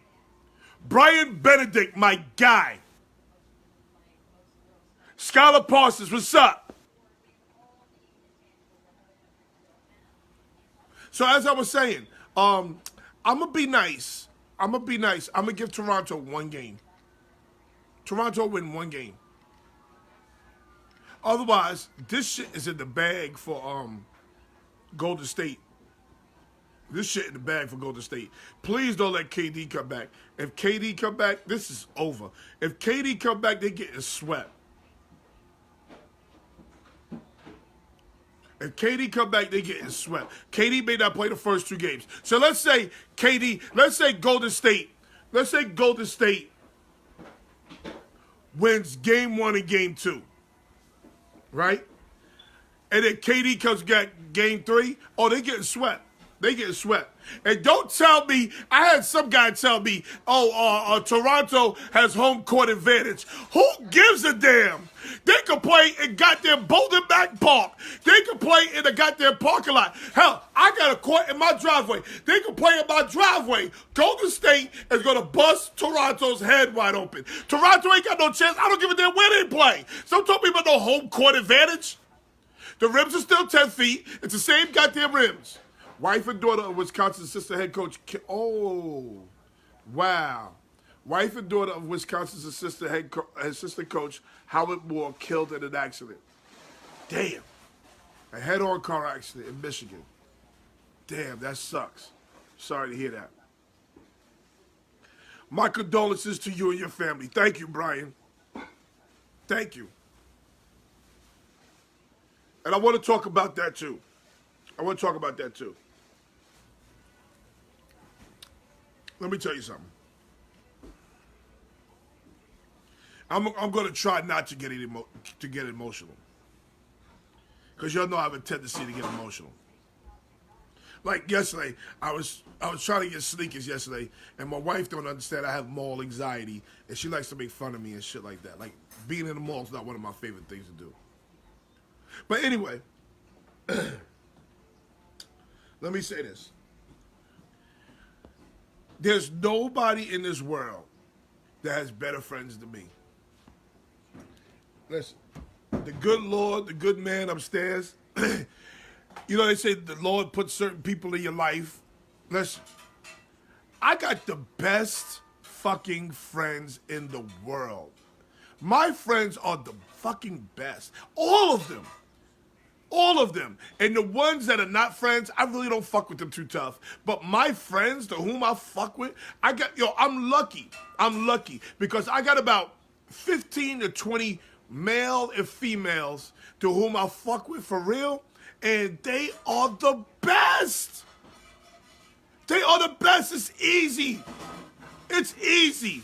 Brian Benedict, my guy. Skylar Parsons, what's up? So as I was saying, I'm going to be nice. I'm going to give Toronto 1 game. Toronto win 1 game. Otherwise, this shit is in the bag for Golden State. This shit in the bag for Golden State. Please don't let KD come back. If KD come back, this is over. If KD come back, they getting swept. If KD come back, they getting swept. KD may not play the first 2 games. So let's say Golden State wins game 1 and game 2. Right? And then KD comes back game 3. Oh, they getting swept. And don't tell me, I had some guy tell me, Toronto has home court advantage. Who gives a damn? They can play in goddamn Bolden Back Park. They can play in the goddamn parking lot. Hell, I got a court in my driveway. They can play in my driveway. Golden State is going to bust Toronto's head wide open. Toronto ain't got no chance. I don't give a damn where they play. So don't talk to me about no home court advantage. The rims are still 10 feet. It's the same goddamn rims. Wife and daughter of Wisconsin assistant head coach. Oh, wow. Wife and daughter of Wisconsin's assistant coach Howard Moore killed in an accident. Damn. A head-on car accident in Michigan. Damn, that sucks. Sorry to hear that. My condolences to you and your family. Thank you, Brian. Thank you. And I want to talk about that too. Let me tell you something. I'm going to try not to get emotional, because y'all know I have a tendency to get emotional. Like yesterday, I was trying to get sneakers yesterday, and my wife don't understand I have mall anxiety, and she likes to make fun of me and shit like that. Like, being in the mall is not one of my favorite things to do. But anyway, let me say this. There's nobody in this world that has better friends than me. Listen, the good Lord, the good man upstairs, you know, they say the Lord puts certain people in your life. Listen, I got the best fucking friends in the world. My friends are the fucking best. All of them. All of them. And the ones that are not friends, I really don't fuck with them too tough. But my friends, to whom I fuck with, I'm lucky. I'm lucky because I got about 15 to 20 male and females to whom I fuck with for real, and they are the best. They are the best. It's easy. It's easy.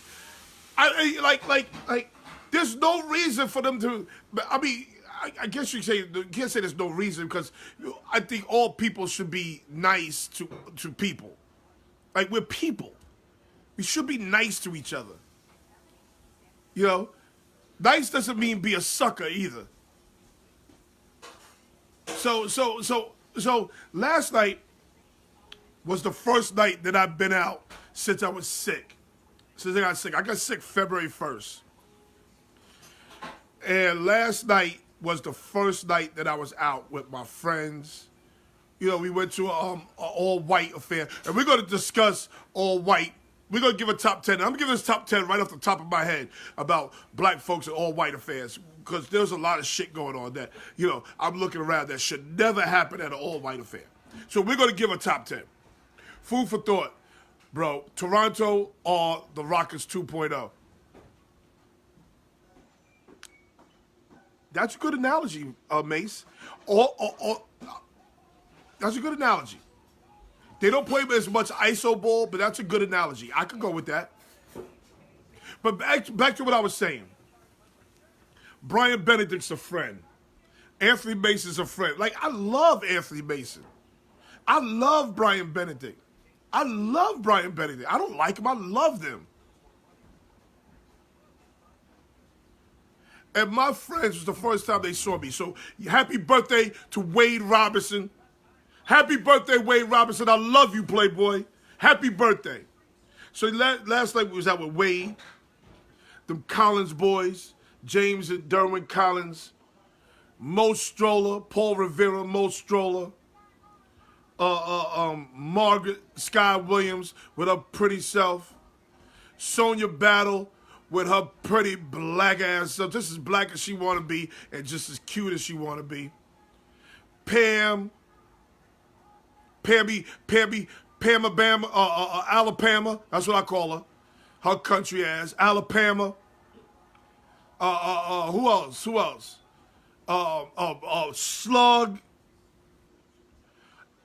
Like, there's no reason for them to. I mean, I guess you can't say there's no reason because I think all people should be nice to people. Like we're people, we should be nice to each other. You know, nice doesn't mean be a sucker either. So last night was the first night that I've been out since I was sick. Since I got sick. I got sick February 1st. And last night was the first night that I was out with my friends. You know, we went to an all-white affair. And we're going to discuss all-white. We're going to give a top 10. I'm going to give this top 10 right off the top of my head about black folks and all-white affairs. Because there's a lot of shit going on that, you know, I'm looking around that should never happen at an all-white affair. So we're going to give a top 10. Food for thought. Bro, Toronto or the Rockets 2.0? That's a good analogy, Mace. Or that's a good analogy. They don't play as much ISO ball, but that's a good analogy. I could go with that. But back to what I was saying. Brian Benedict's a friend. Anthony Mason's a friend. Like, I love Anthony Mason. I love Brian Benedict. I love Brian Benedict. I don't like him. I love them. And my friends was the first time they saw me. So happy birthday to Wade Robinson. Happy birthday, Wade Robinson. I love you, Playboy. Happy birthday. So last night we was out with Wade, them Collins boys, James and Derwin Collins, Mo Stroller, Paul Rivera, Mo Stroller, Margaret Sky Williams with her pretty self, Sonia Battle with her pretty black ass self, just as black as she want to be and just as cute as she want to be. Pamabama, Alabama, that's what I call her. Her country ass, Alabama. Who else? Slug.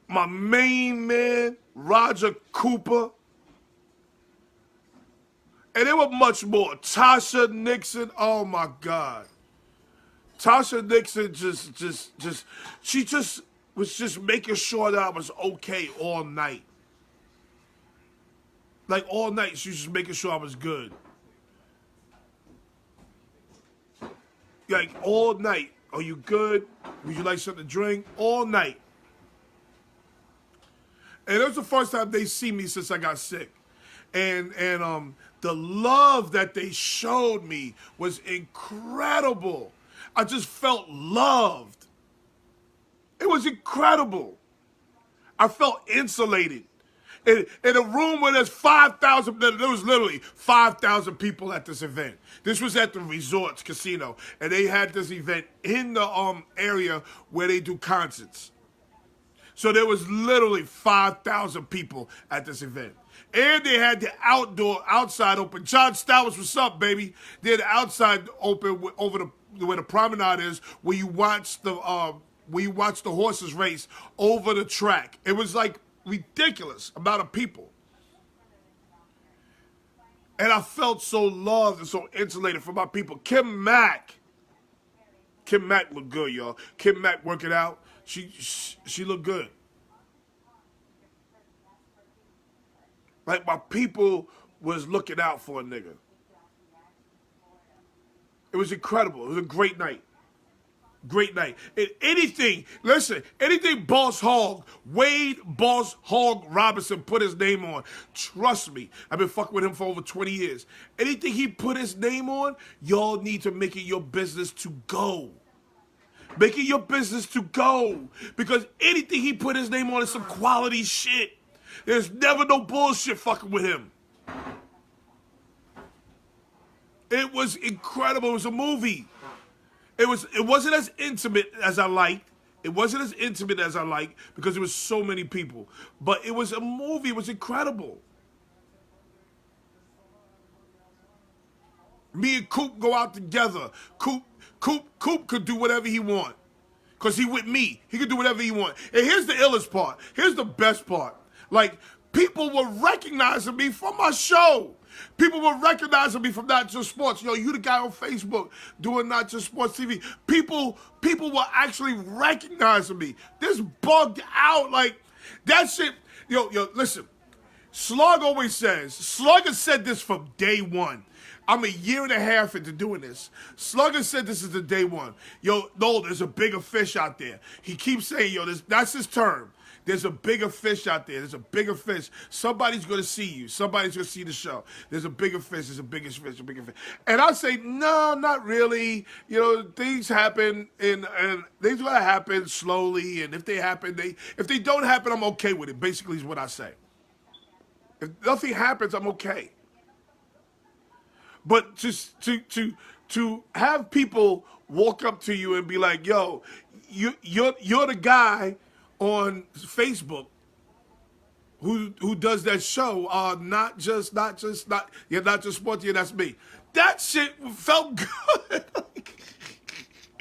My main man, Roger Cooper. And there were much more. Tasha Nixon, oh my God. Tasha Nixon she was just making sure that I was okay all night. Like all night, she was just making sure I was good. Like all night. Are you good? Would you like something to drink? All night. And it was the first time they see me since I got sick. And the love that they showed me was incredible. I just felt loved. It was incredible. I felt insulated. In a room where there's 5,000, there was literally 5,000 people at this event. This was at the Resorts Casino, and they had this event in the area where they do concerts. So there was literally 5,000 people at this event. And they had the outside open. John Stowers, what's up, baby? They had the outside open over where the promenade is, where you watch the horses race over the track. It was like ridiculous amount of people. And I felt so loved and so insulated from my people. Kim Mack looked good, y'all. Kim Mack working out. She looked good. Like my people was looking out for a nigga. It was incredible. It was a great night. Great night. And anything Boss Hogg, Wade Boss Hogg Robinson put his name on, trust me, I've been fucking with him for over 20 years. Anything he put his name on, y'all need to make it your business to go. Make it your business to go. Because anything he put his name on is some quality shit. There's never no bullshit fucking with him. It was incredible. It was a movie. It wasn't as intimate as I liked. It wasn't as intimate as I liked because there was so many people. But it was a movie. It was incredible. Me and Coop go out together. Coop could do whatever he want. Because he with me. He could do whatever he want. And here's the illest part. Here's the best part. Like, people were recognizing me from my show. People were recognizing me from Not Just Sports. Yo, you the guy on Facebook doing Not Just Sports TV. People were actually recognizing me. This bugged out. Like, that shit. Yo, listen. Slug always says, Slug has said this from day one. I'm a year and a half into doing this. Slugger said this is the day one. Yo, no, there's a bigger fish out there. He keeps saying, yo, that's his term. There's a bigger fish out there. There's a bigger fish. Somebody's going to see you. Somebody's going to see the show. There's a bigger fish. There's a bigger fish. A bigger fish. And I say, no, not really. You know, things happen, and things going to happen slowly. And if they happen, if they don't happen, I'm okay with it, basically is what I say. If nothing happens, I'm okay. But just to have people walk up to you and be like, yo, you're the guy on Facebook who does that show, not just sports, yeah, that's me. That shit felt good.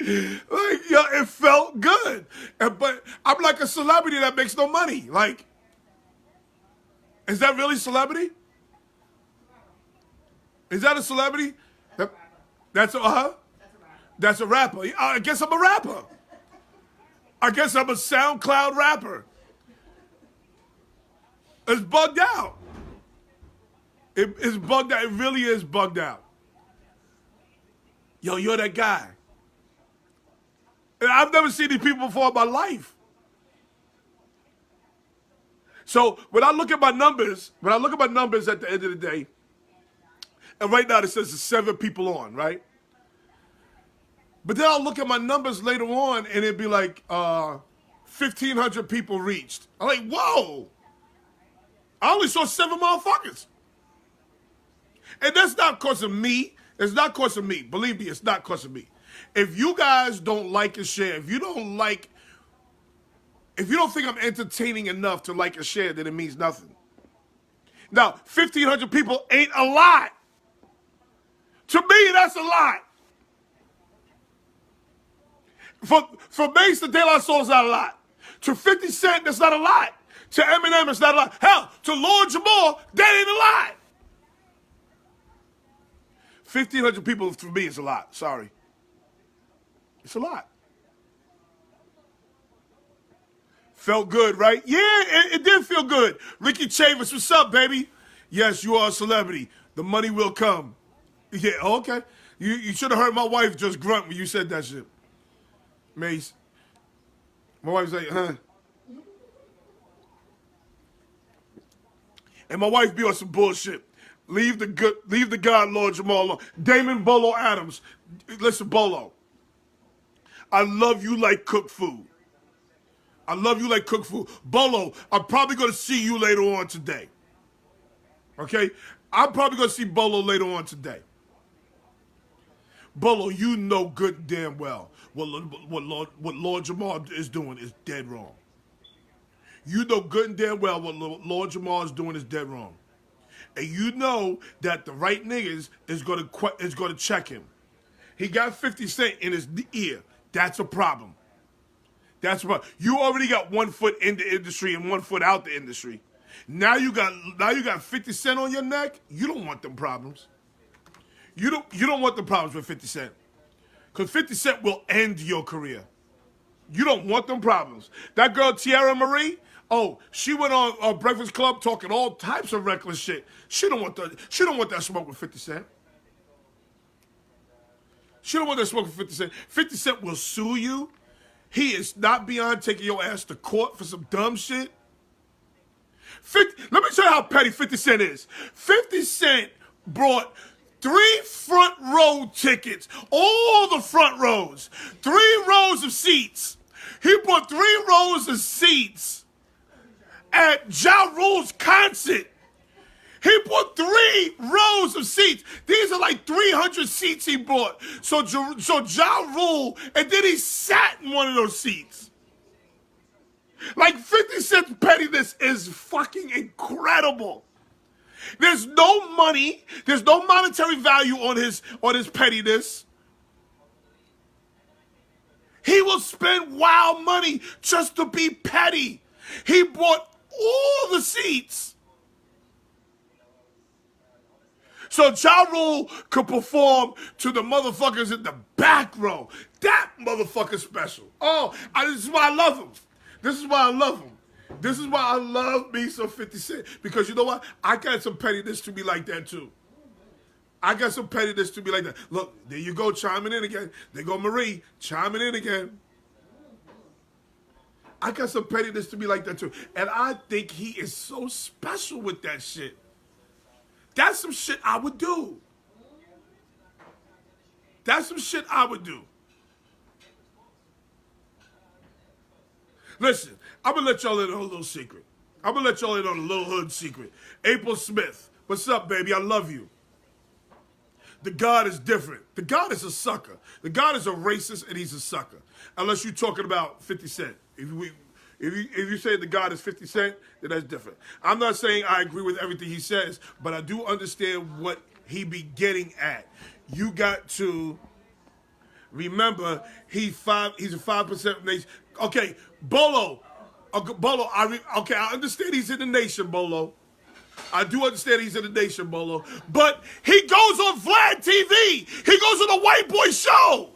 Yo, it felt good. But I'm like a celebrity that makes no money. Like, is that really celebrity? Is that a celebrity? That's a rapper. I guess I'm a rapper. I guess I'm a SoundCloud rapper. It's bugged out. It's bugged out. It really is bugged out. Yo, you're that guy. And I've never seen these people before in my life. So when I look at my numbers, at the end of the day, and right now it says there's 7 people on, right? But then I'll look at my numbers later on and it'd be like 1,500 people reached. I'm like, whoa! I only saw 7 motherfuckers. And that's not because of me. It's not because of me. Believe me, it's not because of me. If you guys don't like and share, if you don't think I'm entertaining enough to like and share, then it means nothing. Now, 1,500 people ain't a lot. To me, that's a lot. For Mace, the De La Soul is not a lot. To 50 Cent, that's not a lot. To Eminem, it's not a lot. Hell, to Lord Jamal, that ain't a lot. 1,500 people for me is a lot. Sorry. It's a lot. Felt good, right? Yeah, it did feel good. Ricky Chavis, what's up, baby? Yes, you are a celebrity. The money will come. Yeah, okay. You should have heard my wife just grunt when you said that shit. Mace. My wife's like, huh? And my wife be on some bullshit. Leave the God Lord Jamal alone. Damon Bolo Adams. Listen, Bolo. I love you like cooked food. I love you like cooked food. Bolo, I'm probably going to see you later on today. Okay? I'm probably going to see Bolo later on today. Bolo, you know good and damn well what Lord Jamal is doing is dead wrong. You know good and damn well what Lord Jamal is doing is dead wrong. And you know that the right niggas is going to check him. He got 50 Cent in his ear. That's a problem. That's what you already got 1 foot in the industry and 1 foot out the industry. Now you got 50 Cent on your neck. You don't want them problems. You don't want the problems with 50 Cent. Because 50 Cent will end your career. You don't want them problems. That girl, Tiara Marie, she went on Breakfast Club talking all types of reckless shit. She don't want that smoke with 50 Cent. She don't want that smoke with 50 Cent. 50 Cent will sue you. He is not beyond taking your ass to court for some dumb shit. Let me tell you how petty 50 Cent is. 50 Cent brought 3 front row tickets, all the front rows, 3 rows of seats. He brought 3 rows of seats at Ja Rule's concert. He bought 3 rows of seats. These are like 300 seats he bought. So Ja Rule, and then he sat in one of those seats. Like 50 Cent's pettiness is fucking incredible. There's no money. There's no monetary value on his pettiness. He will spend wild money just to be petty. He bought all the seats So Ja Rule could perform to the motherfuckers in the back row. That motherfucker special. Oh, this is why I love him. This is why I love him. This is why I love me some 50 Cent. Because you know what? I got some pettiness to be like that too. I got some pettiness to be like that. Look, there you go, chiming in again. There go Marie, chiming in again. I got some pettiness to be like that too. And I think he is so special with that shit. That's some shit I would do. That's some shit I would do. Listen, I'm going to let y'all in on a little secret. I'm going to let y'all in on a little hood secret. April Smith, what's up, baby? I love you. The God is different. The God is a sucker. The God is a racist and he's a sucker. Unless you're talking about 50 Cent. If you say the God is 50 Cent, then that's different. I'm not saying I agree with everything he says, but I do understand what he be getting at. You got to remember he's a 5% nation. Okay, Bolo. Bolo, I understand he's in the nation, Bolo. I do understand he's in the nation, Bolo. But he goes on Vlad TV. He goes on a white boy show.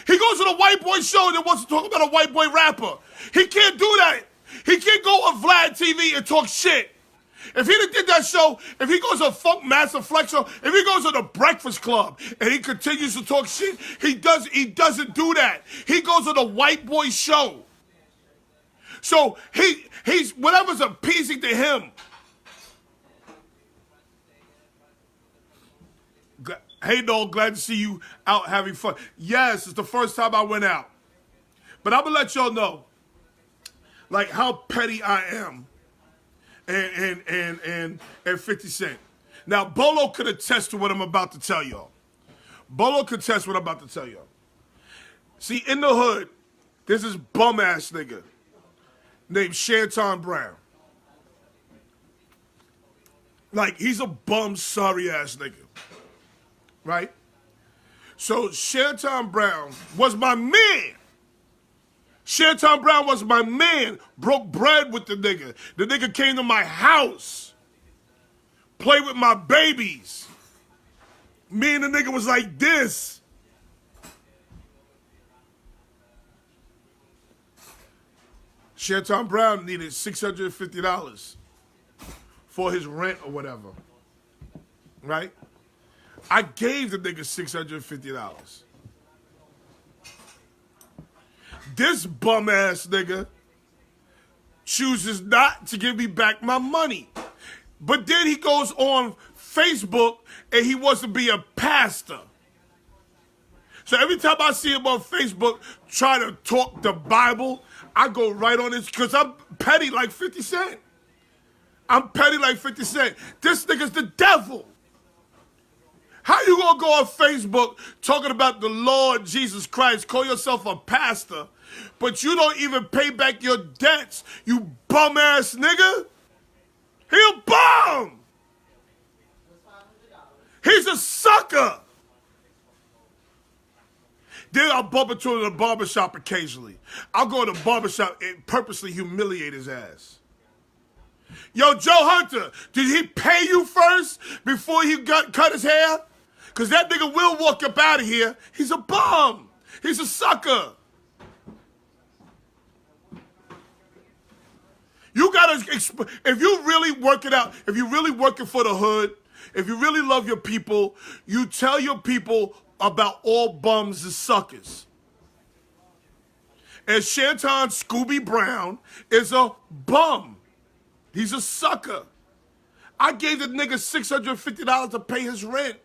He goes on a white boy show and wants to talk about a white boy rapper. He can't do that. He can't go on Vlad TV and talk shit. If he did that show, if he goes on Funk Master Flex show, if he goes on the Breakfast Club and he continues to talk shit, he doesn't do that. He goes on a white boy show. So he's whatever's appeasing to him. Hey, dog, glad to see you out having fun. Yes, it's the first time I went out. But I'm going to let y'all know, like, how petty I am and 50 Cent. Now, Bolo could attest to what I'm about to tell y'all. Bolo could attest what I'm about to tell y'all. See, in the hood, there's this bum-ass nigga named Shanton Brown. Like, he's a bum, sorry-ass nigga. Right? So Shanton Brown was my man. Shanton Brown was my man. Broke bread with the nigga. The nigga came to my house. Played with my babies. Me and the nigga was like this. Shanton Brown needed $650 for his rent or whatever. Right? I gave the nigga $650. This bum-ass nigga chooses not to give me back my money. But then he goes on Facebook and he wants to be a pastor. So every time I see him on Facebook trying to talk the Bible, I go right on this because I'm petty like 50 Cent. I'm petty like 50 Cent. This nigga's the devil. How you gonna go on Facebook talking about the Lord Jesus Christ, call yourself a pastor, but you don't even pay back your debts, you bum-ass nigga? He a bum! He's a sucker! Then I'll bump into him in the barbershop occasionally. I'll go to the barbershop and purposely humiliate his ass. Yo, Joe Hunter, did he pay you first before he cut his hair? Because that nigga will walk up out of here. He's a bum. He's a sucker. You gotta, if you really work it out, if you're really working for the hood, if you really love your people, you tell your people about all bums as suckers. And Shanton Scooby Brown is a bum. He's a sucker. I gave the nigga $650 to pay his rent.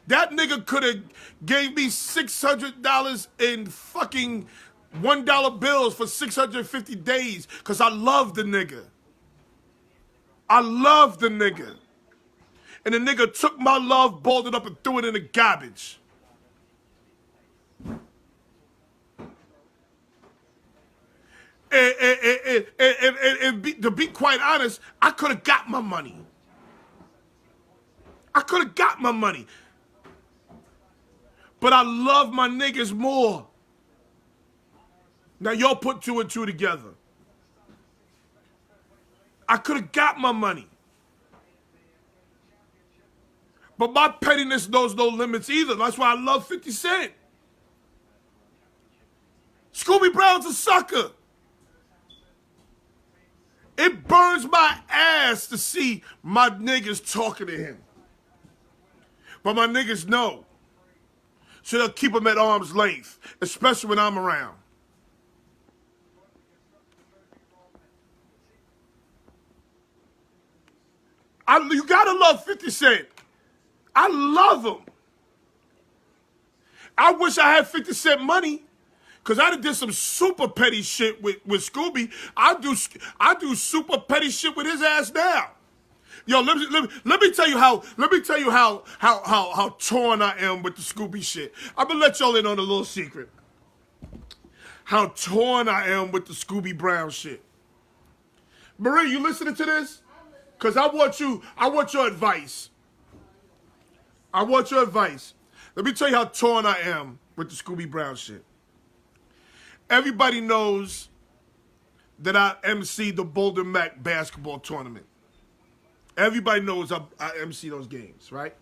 That nigga could have gave me $600 in fucking $1 bills for 650 days because I love the nigga. I love the nigga. And the nigga took my love, balled it up, and threw it in the garbage. And to be quite honest, I could have got my money. I could have got my money. But I love my niggas more. Now y'all put two and two together. I could have got my money. But my pettiness knows no limits either. That's why I love 50 Cent. Scooby Brown's a sucker. It burns my ass to see my niggas talking to him. But my niggas know. So they'll keep him at arm's length, especially when I'm around. You gotta love 50 Cent. I love him. I wish I had 50 Cent money. Cause I done did some super petty shit with Scooby. I do super petty shit with his ass now. Yo, let me tell you how torn I am with the Scooby shit. I'm gonna let y'all in on a little secret. How torn I am with the Scooby Brown shit. Marie, you listening to this? Cause I want your advice. I want your advice. Let me tell you how torn I am with the Scooby Brown shit. Everybody knows that I emceed the Boulder Mac basketball tournament. Everybody knows I MC those games, right?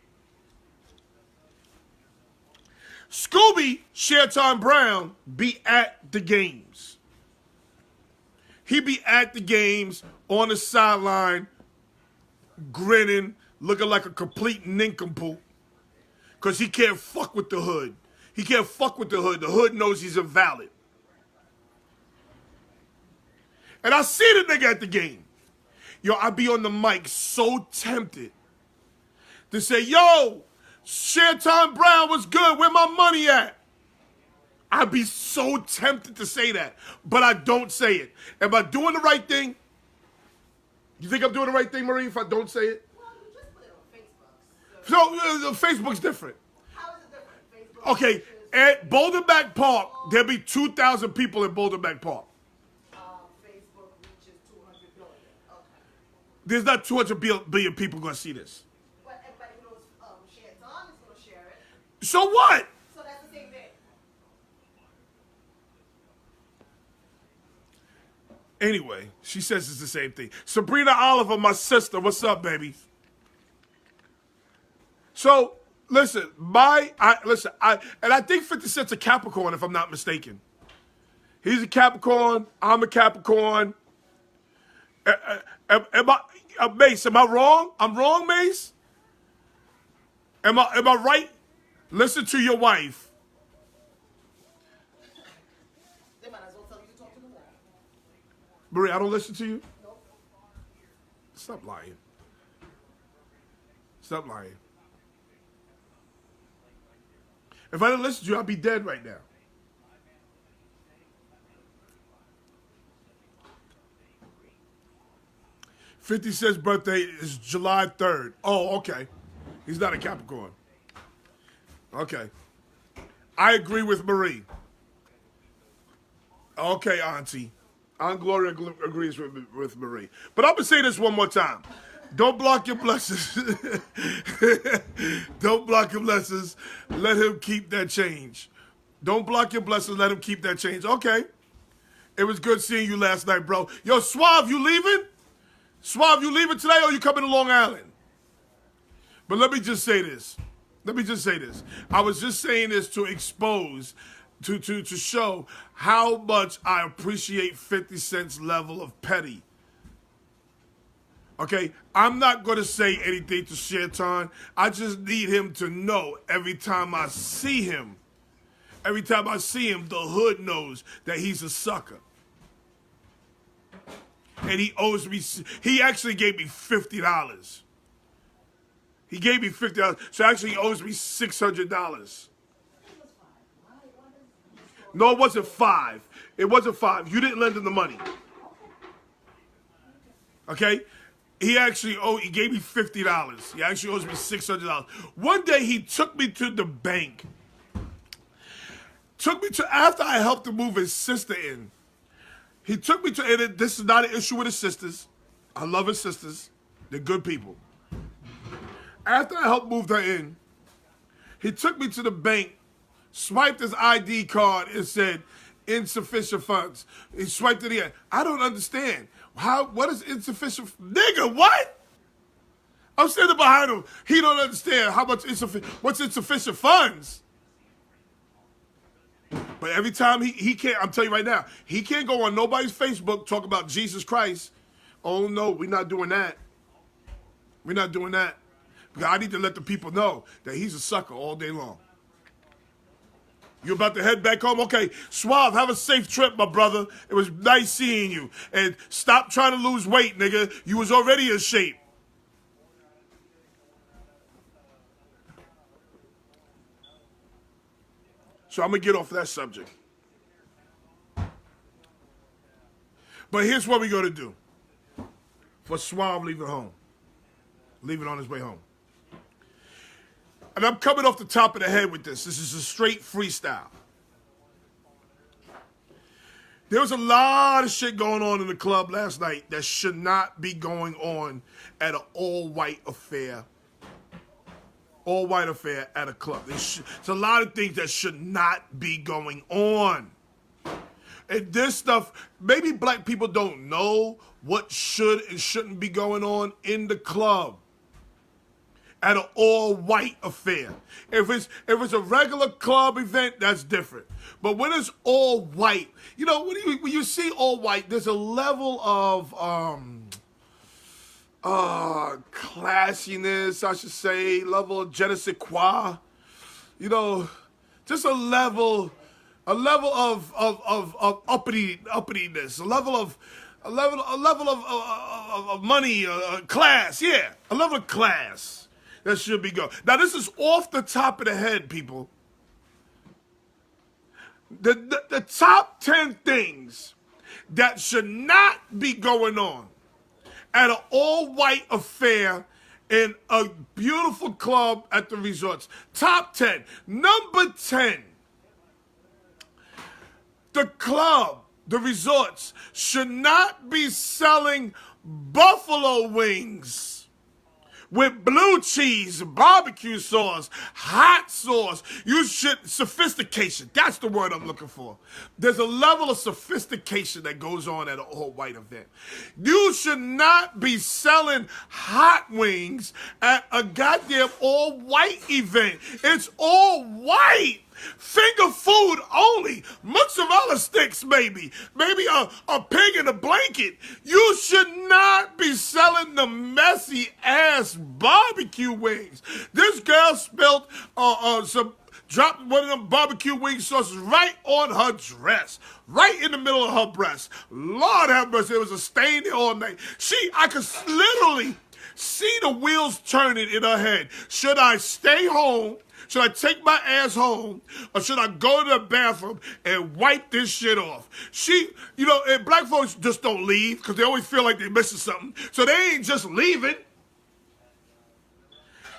Scooby Sheraton Brown be at the games. He be at the games on the sideline, grinning, looking like a complete nincompoop. Because he can't fuck with the hood. He can't fuck with the hood. The hood knows he's invalid. And I see the nigga at the game. Yo, I be on the mic so tempted to say, yo, Sheraton Brown was good. Where my money at? I be so tempted to say that, but I don't say it. Am I doing the right thing? You think I'm doing the right thing, Marie, if I don't say it? Well, you just put it on Facebook. So Facebook's different. How is it different? Facebook Okay, at Boulder Back Park, there'll be 2,000 people in Boulder Back Park. Facebook reaches 200 billion. Okay. There's not 200 billion people going to see this. But everybody who knows Sheraton is going to share it. So what? So that's the same thing. Anyway, she says it's the same thing. Sabrina Oliver, my sister, what's up, baby? So, listen, I think 50 Cent's a Capricorn, if I'm not mistaken. He's a Capricorn, I'm a Capricorn. Mace, am I wrong? I'm wrong, Mace? Am I right? Listen to your wife. They might as well tell you to talk to the wall. Marie, I don't listen to you? Nope. Stop lying. Stop lying. If I didn't listen to you, I'd be dead right now. $50 Cent's birthday is July 3rd. Oh, okay. He's not a Capricorn. Okay. I agree with Marie. Okay, Auntie. Aunt Gloria agrees with Marie. But I'm going to say this one more time. Don't block your blessings. Don't block your blessings. Let him keep that change. Don't block your blessings. Let him keep that change. Okay. It was good seeing you last night, bro. Yo, Suave, you leaving? Suave, you leaving today or you coming to Long Island? But let me just say this. I was just saying this to expose, to show how much I appreciate 50 Cent's level of petty. Okay? I'm not going to say anything to Sheraton. I just need him to know every time I see him, the hood knows that he's a sucker. And he owes me, he actually gave me $50. He gave me $50, so actually he owes me $600. No, it wasn't $5. It wasn't $5. You didn't lend him the money. Okay? He gave me $50. He actually owes me $600. One day he took me to the bank. After I helped him move his sister in. He took me to, and this is not an issue with his sisters. I love his sisters. They're good people. After I helped move her in, he took me to the bank, swiped his ID card, and said, insufficient funds. He swiped it in. I don't understand. What is insufficient? Nigga, what? I'm standing behind him. He don't understand how much what's insufficient funds. But every time he can't, I'm telling you right now, he can't go on nobody's Facebook talk about Jesus Christ. Oh no, we're not doing that. We're not doing that. Because I need to let the people know that he's a sucker all day long. You about to head back home? Okay, Suave, have a safe trip, my brother. It was nice seeing you. And stop trying to lose weight, nigga. You was already in shape. So I'm going to get off that subject. But here's what we're going to do. For Suave leaving home. Leaving on his way home. And I'm coming off the top of the head with this. This is a straight freestyle. There was a lot of shit going on in the club last night that should not be going on at an all-white affair. All-white affair at a club. There's a lot of things that should not be going on. And this stuff, maybe black people don't know what should and shouldn't be going on in the club at an all-white affair. If it's a regular club event, that's different. But when it's all white, you know, when you see all white, there's a level of classiness, I should say, level of je ne sais quoi. You know, just a level of uppityness, a level of money, class, yeah, a level of class. That should be going. Now, this is off the top of the head, people. The top 10 things that should not be going on at an all-white affair in a beautiful club at the resorts. Top 10. Number 10. The club, the resorts, should not be selling buffalo wings with blue cheese, barbecue sauce, hot sauce. Sophistication. That's the word I'm looking for. There's a level of sophistication that goes on at an all-white event. You should not be selling hot wings at a goddamn all-white event. It's all white. Finger food only. Mozzarella sticks, maybe. Maybe a pig in a blanket. You should not be selling the messy ass barbecue wings. This girl spilled dropped one of them barbecue wing sauces right on her dress. Right in the middle of her breast. Lord have mercy, there was a stain there all night. I could literally see the wheels turning in her head. Should I stay home? Should I take my ass home, or should I go to the bathroom and wipe this shit off? And black folks just don't leave because they always feel like they're missing something. So they ain't just leaving.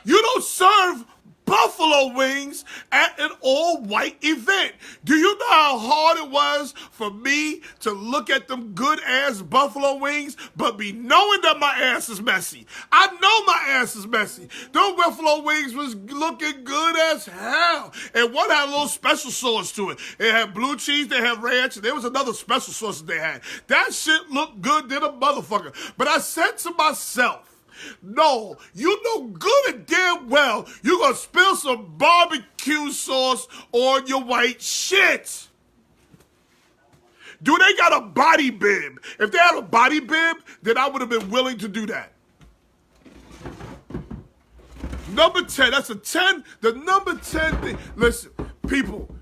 You don't serve buffalo wings at an all-white event. Do you know how hard it was for me to look at them good-ass buffalo wings, but be knowing that my ass is messy? I know my ass is messy. Those buffalo wings was looking good as hell. And one had a little special sauce to it. It had blue cheese, they had ranch, and there was another special sauce that they had. That shit looked good than a motherfucker. But I said to myself, no, you know good and damn well you're going to spill some barbecue sauce on your white shit. Do they got a body bib? If they had a body bib, then I would have been willing to do that. Number 10, that's a 10. The number 10 thing. Listen, people,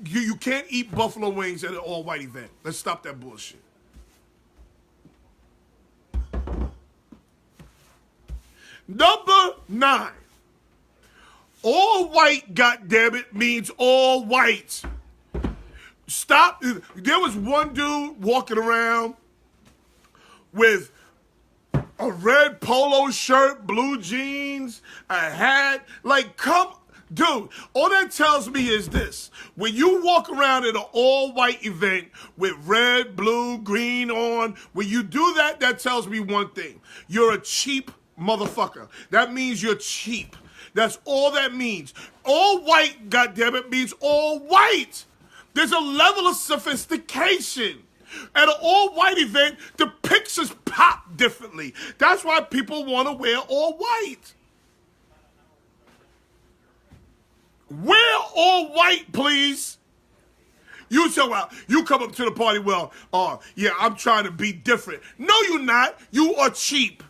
you can't eat buffalo wings at an all-white event. Let's stop that bullshit. Number 9. All white, goddammit, means all white. Stop. There was one dude walking around with a red polo shirt, blue jeans, a hat. Like, come, dude, all that tells me is this. When you walk around at an all-white event with red, blue, green on, when you do that, that tells me one thing. You're a cheap motherfucker. That means you're cheap. That's all that means. All white, goddammit, means all white. There's a level of sophistication. At an all-white event, the pictures pop differently. That's why people want to wear all white. Wear all white, please. You say, well, you come up to the party, well, yeah, I'm trying to be different. No, you're not. You are cheap.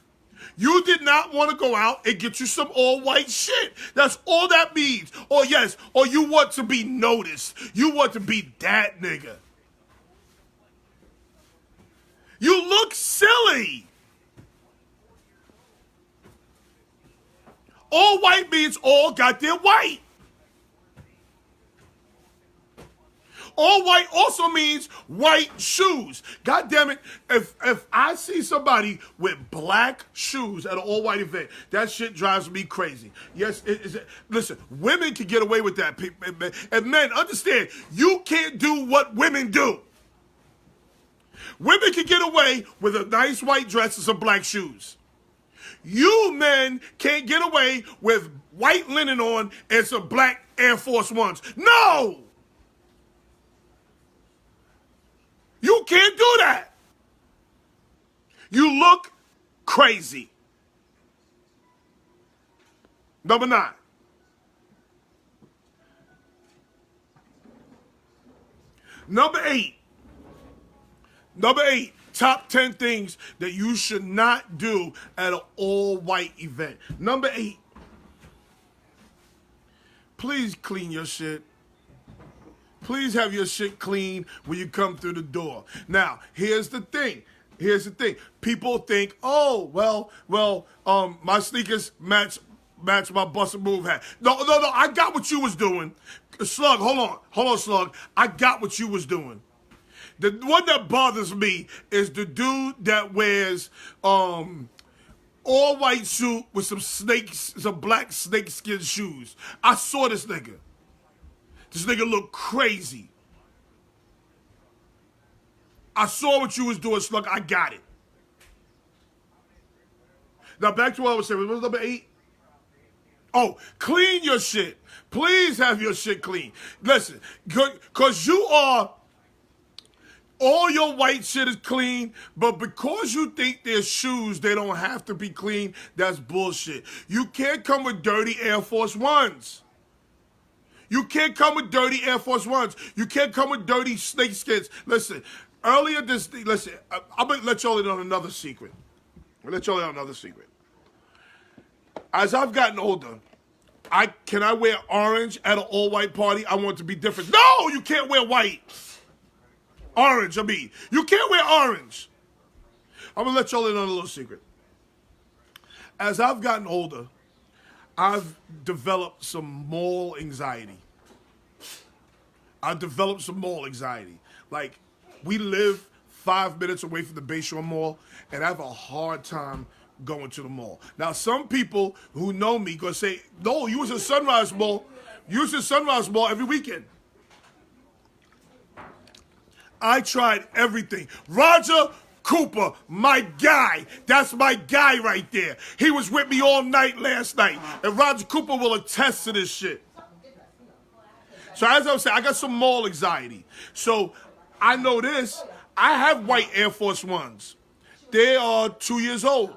You did not want to go out and get you some all-white shit. That's all that means. Or yes, or you want to be noticed. You want to be that nigga. You look silly. All white means all goddamn white. All white also means white shoes. God damn it. If I see somebody with black shoes at an all white event, that shit drives me crazy. Yes, listen, women can get away with that. And men, understand, you can't do what women do. Women can get away with a nice white dress and some black shoes. You men can't get away with white linen on and some black Air Force Ones. No! You can't do that. You look crazy. Number 9. Number 8. Number 8. Top 10 things that you should not do at an all-white event. Number 8. Please clean your shit. Please have your shit clean when you come through the door. Now, here's the thing. People think, oh, well, my sneakers match my bust a move hat. No, I got what you was doing. Slug, hold on, Slug. I got what you was doing. The one that bothers me is the dude that wears all white suit with some black snakeskin shoes. I saw this nigga. This nigga look crazy. I saw what you was doing, Slug. I got it. Now back to what I was saying. What was number 8? Oh, clean your shit. Please have your shit clean. Listen, because you are, all your white shit is clean, but because you think they're shoes, they don't have to be clean, that's bullshit. You can't come with dirty Air Force Ones. You can't come with dirty Air Force Ones. You can't come with dirty snakeskins. Listen, I'm going to let y'all in on another secret. As I've gotten older, can I wear orange at an all-white party? I want it to be different. No, you can't wear white. Orange, you can't wear orange. I'm going to let y'all in on a little secret. As I've gotten older, I've developed some mall anxiety. Like, we live 5 minutes away from the Bayshore Mall, and I have a hard time going to the mall. Now, some people who know me gonna say, no, you was in Sunrise Mall. You was in Sunrise Mall every weekend. I tried everything. Roger Cooper, my guy. That's my guy right there. He was with me all night last night. And Roger Cooper will attest to this shit. So as I was saying, I got some mall anxiety. So I know this. I have white Air Force Ones. They are 2 years old.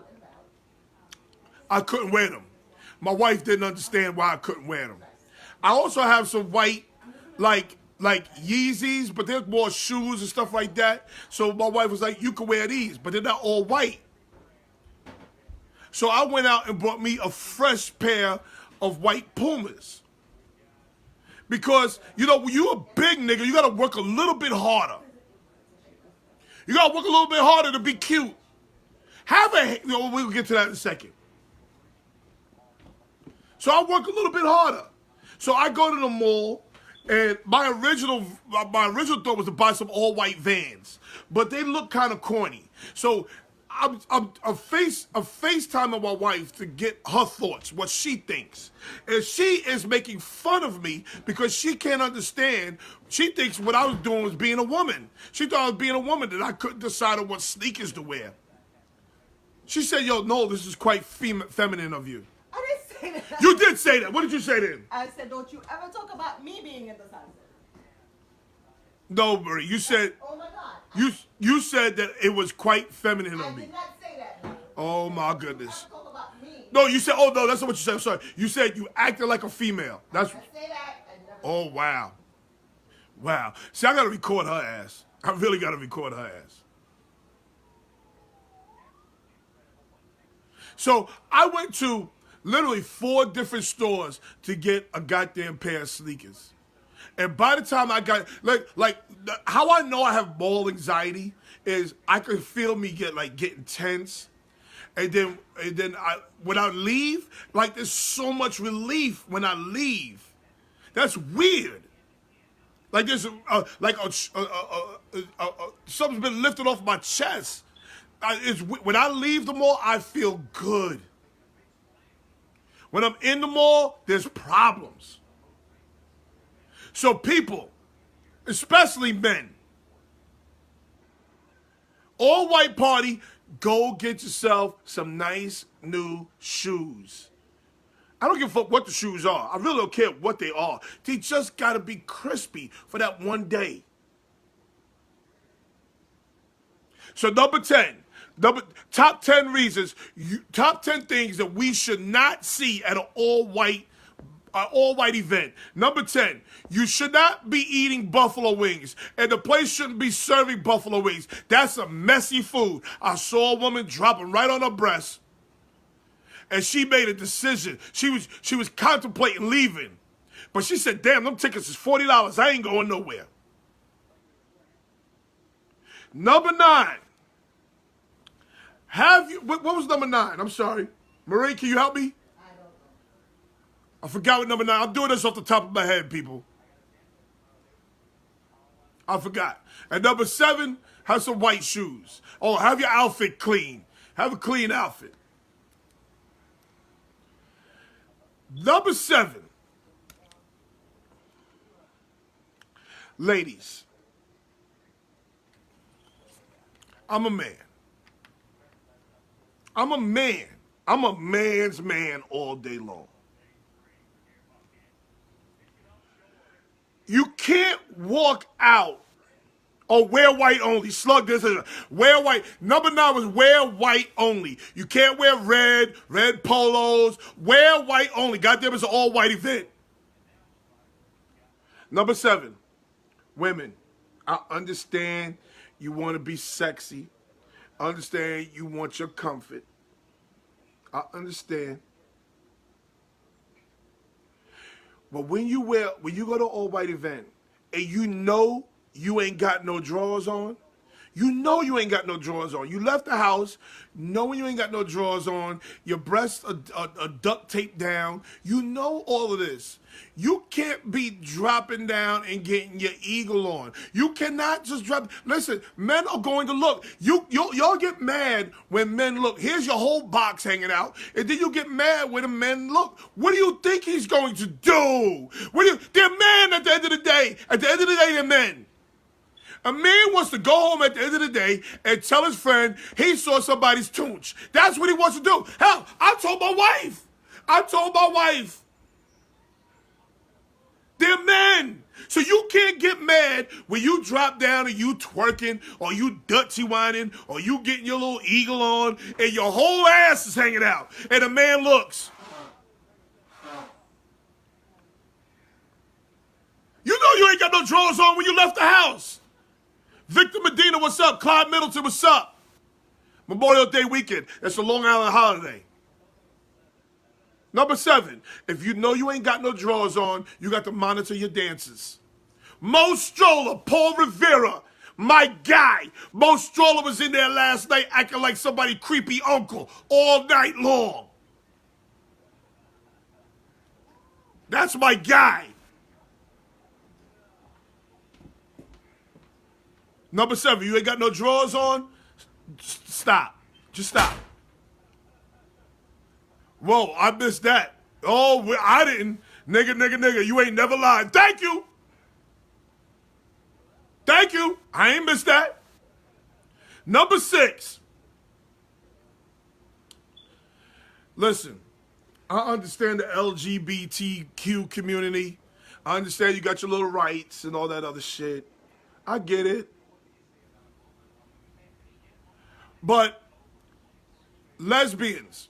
I couldn't wear them. My wife didn't understand why I couldn't wear them. I also have some white, like Yeezys, but they're more shoes and stuff like that. So my wife was like, you can wear these, but they're not all white. So I went out and bought me a fresh pair of white Pumas. Because, when you're a big nigga, you got to work a little bit harder. You got to work a little bit harder to be cute. We'll get to that in a second. So I work a little bit harder. So I go to the mall, and my original thought was to buy some all-white Vans, but they look kind of corny. So I'm FaceTiming my wife to get her thoughts, what she thinks. And she is making fun of me because she can't understand. She thinks what I was doing was being a woman. She thought I was being a woman, that I couldn't decide on what sneakers to wear. She said, yo, no, this is quite feminine of you. I didn't say that. You did say that. What did you say then? I said, don't you ever talk about me being in the sunset. No, Marie, you said Oh my God. you said that it was quite feminine I of me. did not say that. No. Oh my You goodness. have to talk about me. No, you said, oh no, that's not what you said. I'm sorry. You said you acted like a female. That's. I say that. I never. Oh wow, wow. See, I gotta record her ass. I really gotta record her ass. So I went to literally 4 different stores to get a goddamn pair of sneakers. And by the time I got how I know I have mall anxiety is I could feel me getting tense. And then when I leave, like there's so much relief when I leave. That's weird. Like there's something's been lifted off my chest. When I leave the mall, I feel good. When I'm in the mall, there's problems. So people, especially men, all white party, go get yourself some nice new shoes. I don't give a fuck what the shoes are. I really don't care what they are. They just gotta be crispy for that one day. So number 10, top 10 reasons, top 10 things that we should not see at an all-white event. Number 10, you should not be eating buffalo wings, and the place shouldn't be serving buffalo wings. That's a messy food. I saw a woman dropping right on her breast, and she made a decision. She was contemplating leaving, but she said, "Damn, them tickets is $40. I ain't going nowhere." Number 9. What was number 9? I'm sorry. Marie, can you help me? I don't know. I forgot what number 9. I'm doing this off the top of my head, people. I forgot. And number 7, have some white shoes. Oh, have your outfit clean. Have a clean outfit. Number 7. Ladies, I'm a man. I'm a man. I'm a man's man all day long. You can't walk out or wear white only. Slug this. Wear white. Number 9 was wear white only. You can't wear red polos. Wear white only. Goddamn, it's an all white event. Number 7, women. I understand you want to be sexy. I understand you want your comfort. I understand. But when you go to an all-white event and you know you ain't got no drawers on, you know you ain't got no drawers on. You left the house knowing you ain't got no drawers on, your breasts are duct taped down, you know all of this. You can't be dropping down and getting your eagle on. You cannot just drop. Listen, men are going to look. Y'all get mad when men look. Here's your whole box hanging out, and then you get mad when the men look. What do you think he's going to do? They're men at the end of the day. At the end of the day, they're men. A man wants to go home at the end of the day and tell his friend he saw somebody's toonch. That's what he wants to do. Hell, I told my wife. They're men. So you can't get mad when you drop down and you twerking or you Dutchy whining or you getting your little eagle on and your whole ass is hanging out and a man looks. You know you ain't got no drawers on when you left the house. Victor Medina, what's up? Clyde Middleton, what's up? Memorial Day weekend. It's a Long Island holiday. Number 7, if you know you ain't got no drawers on, you got to monitor your dances. Mo Stroller, Paul Revere, my guy. Mo Stroller was in there last night acting like somebody creepy uncle all night long. That's my guy. Number 7, you ain't got no drawers on? Stop. Just stop. Whoa, I missed that. Oh, I didn't. Nigga, you ain't never lied. Thank you. I ain't missed that. Number 6. Listen, I understand the LGBTQ community. I understand you got your little rights and all that other shit. I get it. But lesbians,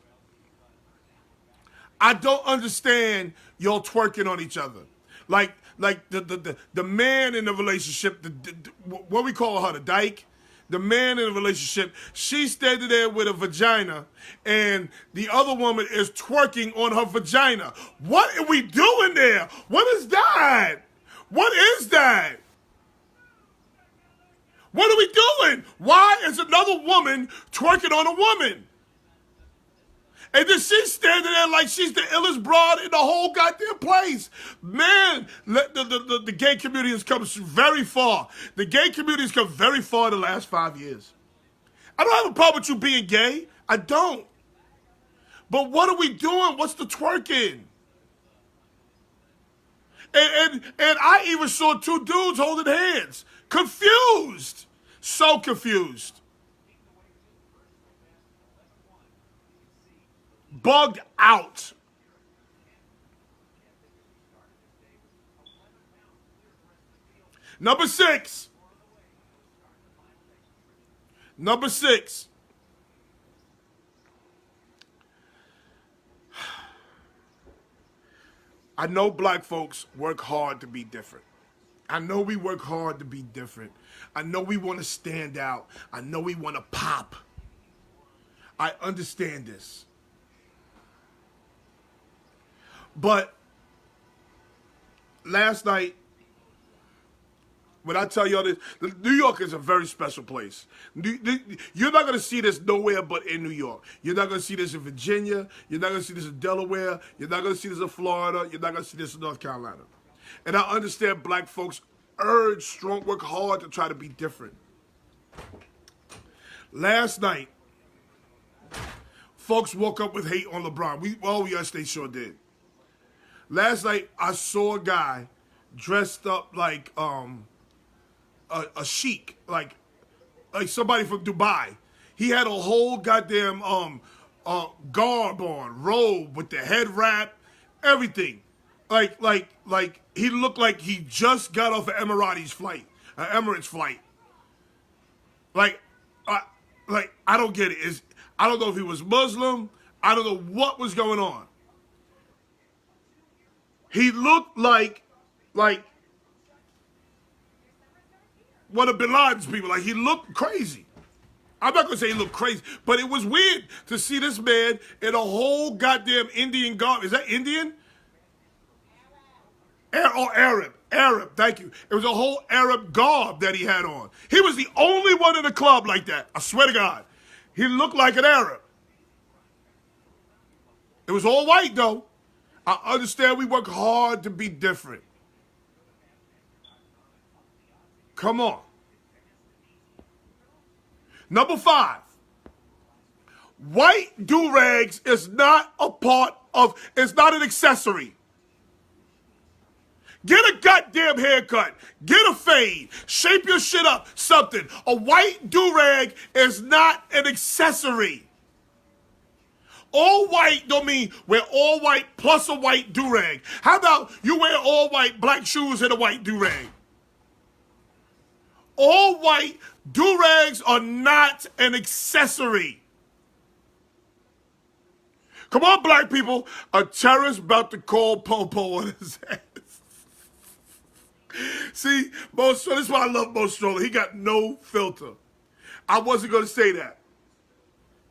I don't understand y'all twerking on each other. Like the man in the relationship, what we call her, the dyke, the man in the relationship, she's standing there with a vagina, and the other woman is twerking on her vagina. What are we doing there? What is that? What is that? What are we doing? Why is another woman twerking on a woman? And then she's standing there like she's the illest broad in the whole goddamn place. Man, the gay community has come very far. The gay community has come very far in the last 5 years. I don't have a problem with you being gay. I don't. But what are we doing? What's the twerking? And I even saw two dudes holding hands. Confused. So confused. Bugged out. Number six. Number six. I know black folks work hard to be different. I know we work hard to be different. I know we want to stand out. I know we want to pop. I understand this. But last night, when I tell y'all this, New York is a very special place. You're not going to see this nowhere but in New York. You're not going to see this in Virginia. You're not going to see this in Delaware. You're not going to see this in Florida. You're not going to see this in North Carolina. And I understand black folks work hard to try to be different. Last night, folks woke up with hate on LeBron. Yes, they sure did. Last night, I saw a guy dressed up like a sheik, like somebody from Dubai. He had a whole goddamn garb on, robe with the head wrap, everything. Like he looked like he just got off an Emirates flight. Like I don't get it. I don't know if he was Muslim. I don't know what was going on. He looked like one of Bin Laden's people. Like, he looked crazy. I'm not going to say he looked crazy, but it was weird to see this man in a whole goddamn Indian garb. Is that Indian? Arab. Arab, thank you. It was a whole Arab garb that he had on. He was the only one in the club like that. I swear to God. He looked like an Arab. It was all white, though. I understand we work hard to be different. Come on. Number 5. White do-rags is not it's not an accessory. Get a goddamn haircut. Get a fade. Shape your shit up. Something. A white do-rag is not an accessory. All white don't mean wear all white plus a white do-rag. How about you wear all white black shoes and a white do-rag? All white do-rags are not an accessory. Come on, black people. A terrorist about to call Popo on his ass. See, this is why I love Mo Stroller. He got no filter. I wasn't going to say that.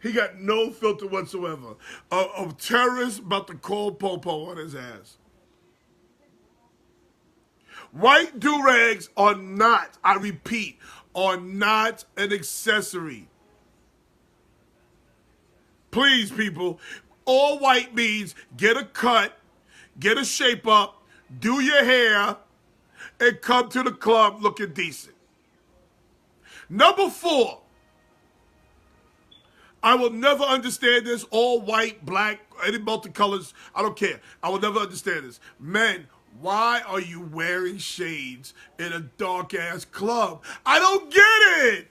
He got no filter whatsoever. A terrorist about to call Popo on his ass. White do-rags are not, I repeat, are not an accessory. Please, people, all white means get a cut, get a shape up, do your hair, and come to the club looking decent. Number 4. I will never understand this. All white, black, any multicolors. I don't care. I will never understand this. Men, why are you wearing shades in a dark-ass club? I don't get it.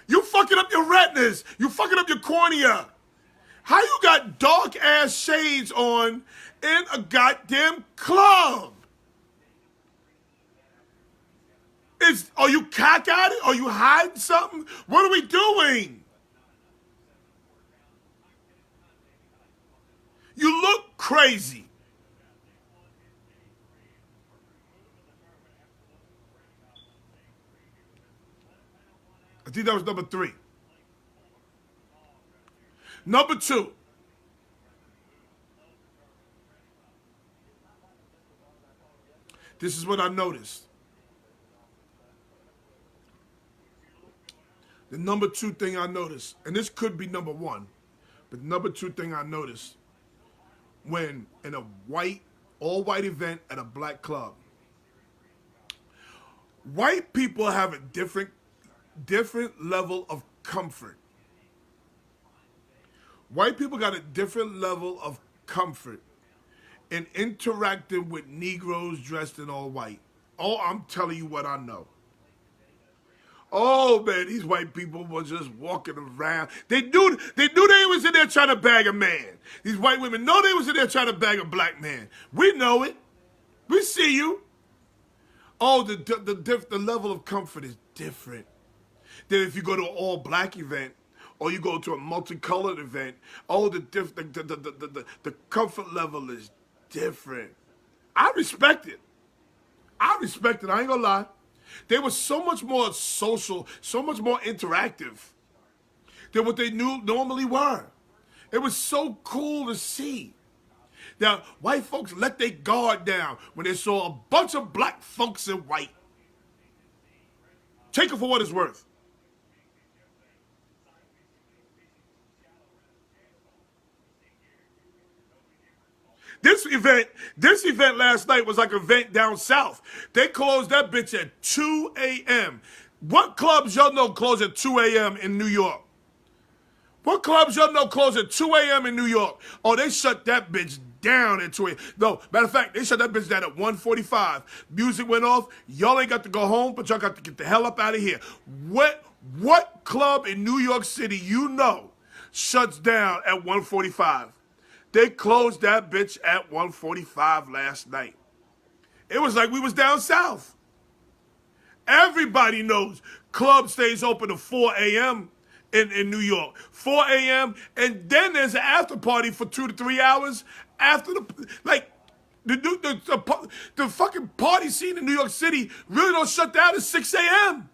You fucking up your retinas. You fucking up your cornea. How you got dark-ass shades on in a goddamn club? Are you cockeyed? Are you hiding something? What are we doing? You look crazy. I think that was number 3. Number 2. This is what I noticed. The number 2 thing I noticed, and this could be number 1, but the number 2 thing I noticed when in a all white event at a black club, white people have a different level of comfort. White people got a different level of comfort in interacting with Negroes dressed in all white. Oh, I'm telling you what I know. Oh man, these white people were just walking around. They knew they was in there trying to bag a man. These white women know they was in there trying to bag a black man. We know it. We see you. Oh, the level of comfort is different than if you go to an all black event or you go to a multicolored event. Oh, the comfort level is different. I respect it. I respect it. I ain't gonna lie. They were so much more social, so much more interactive than what they normally were. It was so cool to see. Now, white folks let their guard down when they saw a bunch of black folks in white. Take it for what it's worth. This event last night was like an event down south. They closed that bitch at 2 a.m. What clubs y'all know close at 2 a.m. in New York? What clubs y'all know close at 2 a.m. in New York? Oh, they shut that bitch down at 2 a.m. No, matter of fact, they shut that bitch down at 1:45. Music went off. Y'all ain't got to go home, but y'all got to get the hell up out of here. What club in New York City you know shuts down at 1:45? They closed that bitch at 1:45 last night. It was like we was down south. Everybody knows club stays open to 4 a.m. in New York. 4 a.m. and then there's an after party for 2 to 3 hours after the fucking party scene in New York City really don't shut down at 6 a.m.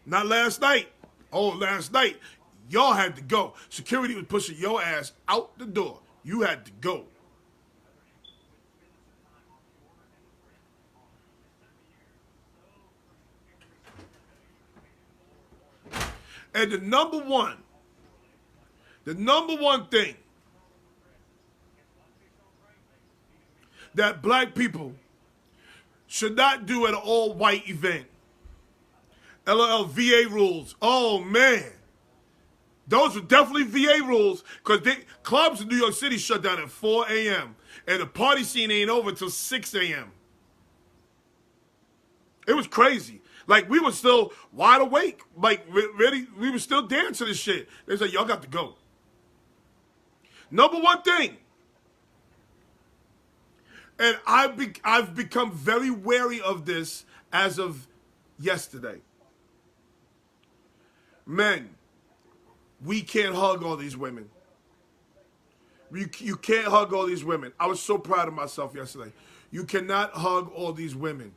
Not last night. Oh, last night. Y'all had to go. Security was pushing your ass out the door. You had to go. And the number one thing that black people should not do at an all-white event, LOL VA rules. Oh, man. Those were definitely VA rules because clubs in New York City shut down at 4 a.m. and the party scene ain't over until 6 a.m. It was crazy. Like, we were still wide awake. Like, ready, we were still dancing and shit. They said, y'all got to go. Number one thing, and I've become very wary of this as of yesterday. Men, we can't hug all these women. You can't hug all these women. I was so proud of myself yesterday. You cannot hug all these women.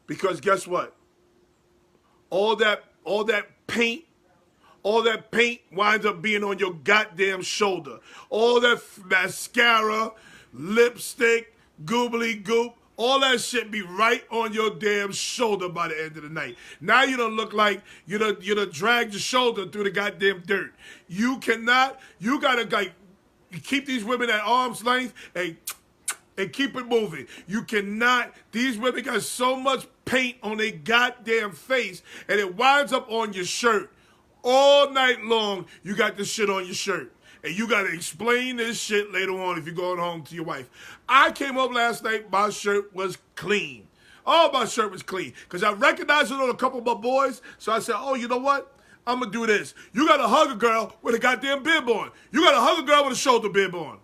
Because guess what? All that paint winds up being on your goddamn shoulder. All that mascara, lipstick, goobly goop, all that shit be right on your damn shoulder by the end of the night. Now you don't look like you done dragged your shoulder through the goddamn dirt. You gotta like keep these women at arm's length and keep it moving. You cannot, these women got so much paint on their goddamn face and it winds up on your shirt. All night long, you got this shit on your shirt. And you got to explain this shit later on if you're going home to your wife. I came up last night, my shirt was clean. Oh, my shirt was clean. Because I recognized it on a couple of my boys. So I said, oh, you know what? I'm going to do this. You got to hug a girl with a goddamn bib on. You got to hug a girl with a shoulder bib on.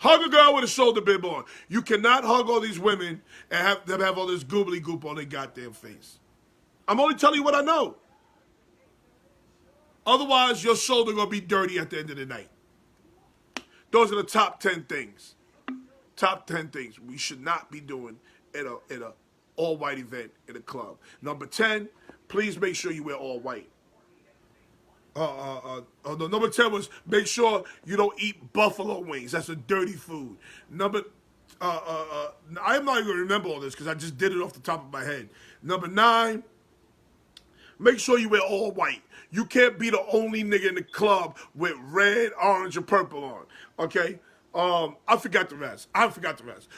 Hug a girl with a shoulder bib on. You cannot hug all these women and have them have all this goobly goop on their goddamn face. I'm only telling you what I know. Otherwise, your shoulder gonna be dirty at the end of the night. Those are the top 10 things. Top 10 things we should not be doing at a all-white event in a club. Number 10, please make sure you wear all white. No, number 10 was make sure you don't eat buffalo wings. That's a dirty food. I'm not even gonna remember all this because I just did it off the top of my head. Number 9, make sure you wear all white. You can't be the only nigga in the club with red, orange, and purple on. Okay? I forgot the rest.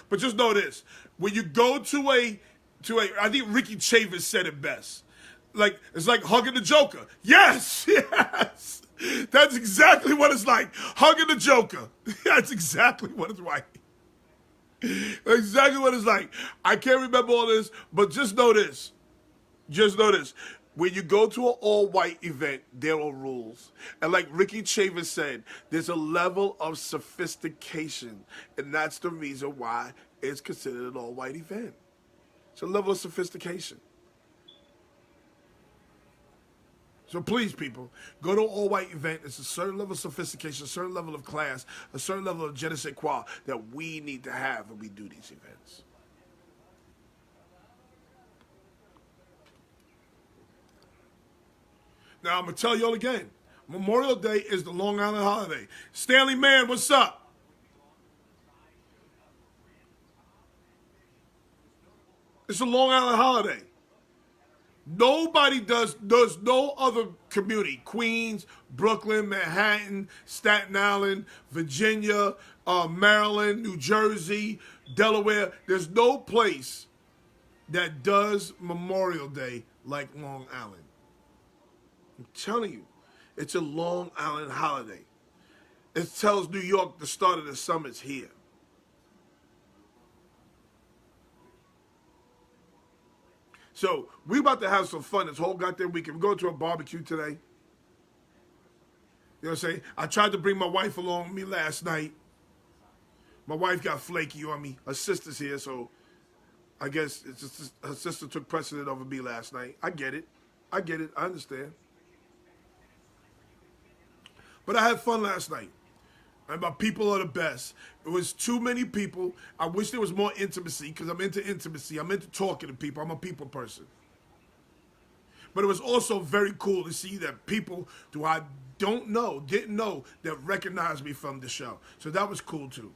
But just know this: when you go to a, I think Ricky Chavis said it best. Like, it's like hugging the Joker. Yes, yes. That's exactly what it's like. Hugging the Joker. That's exactly what it's like. Exactly what it's like. I can't remember all this, but just know this. Just know this. When you go to an all-white event, there are rules. And like Ricky Chavis said, there's a level of sophistication. And that's the reason why it's considered an all-white event. It's a level of sophistication. So please, people, go to an all-white event. It's a certain level of sophistication, a certain level of class, a certain level of je ne sais quoi that we need to have when we do these events. Now, I'm going to tell y'all again. Memorial Day is the Long Island holiday. Stanley Mann, what's up? It's a Long Island holiday. Nobody does no other community, Queens, Brooklyn, Manhattan, Staten Island, Virginia, Maryland, New Jersey, Delaware. There's no place that does Memorial Day like Long Island. I'm telling you, it's a Long Island holiday. It tells New York the start of the summer's here. So we about to have some fun this whole goddamn weekend. We're going to a barbecue today. You know what I'm saying? I tried to bring my wife along with me last night. My wife got flaky on me. Her sister's here, so I guess it's just, her sister took precedent over me last night. I get it. I understand. But I had fun last night. And my people are the best. It was too many people. I wish there was more intimacy because I'm into intimacy. I'm into talking to people. I'm a people person. But it was also very cool to see that people who I didn't know, that recognized me from the show. So that was cool too.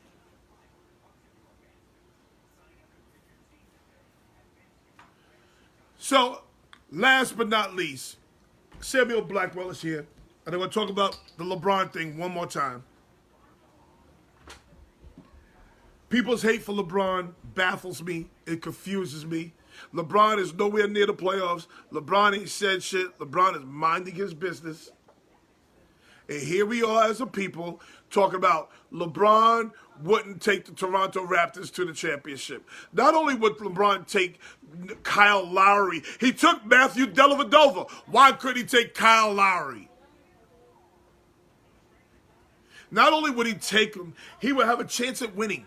So, last but not least, Samuel Blackwell is here. And I'm going to talk about the LeBron thing one more time. People's hate for LeBron baffles me. It confuses me. LeBron is nowhere near the playoffs. LeBron ain't said shit. LeBron is minding his business. And here we are as a people talking about LeBron wouldn't take the Toronto Raptors to the championship. Not only would LeBron take Kyle Lowry, he took Matthew Dellavedova. Why couldn't he take Kyle Lowry? Not only would he take him, he would have a chance at winning.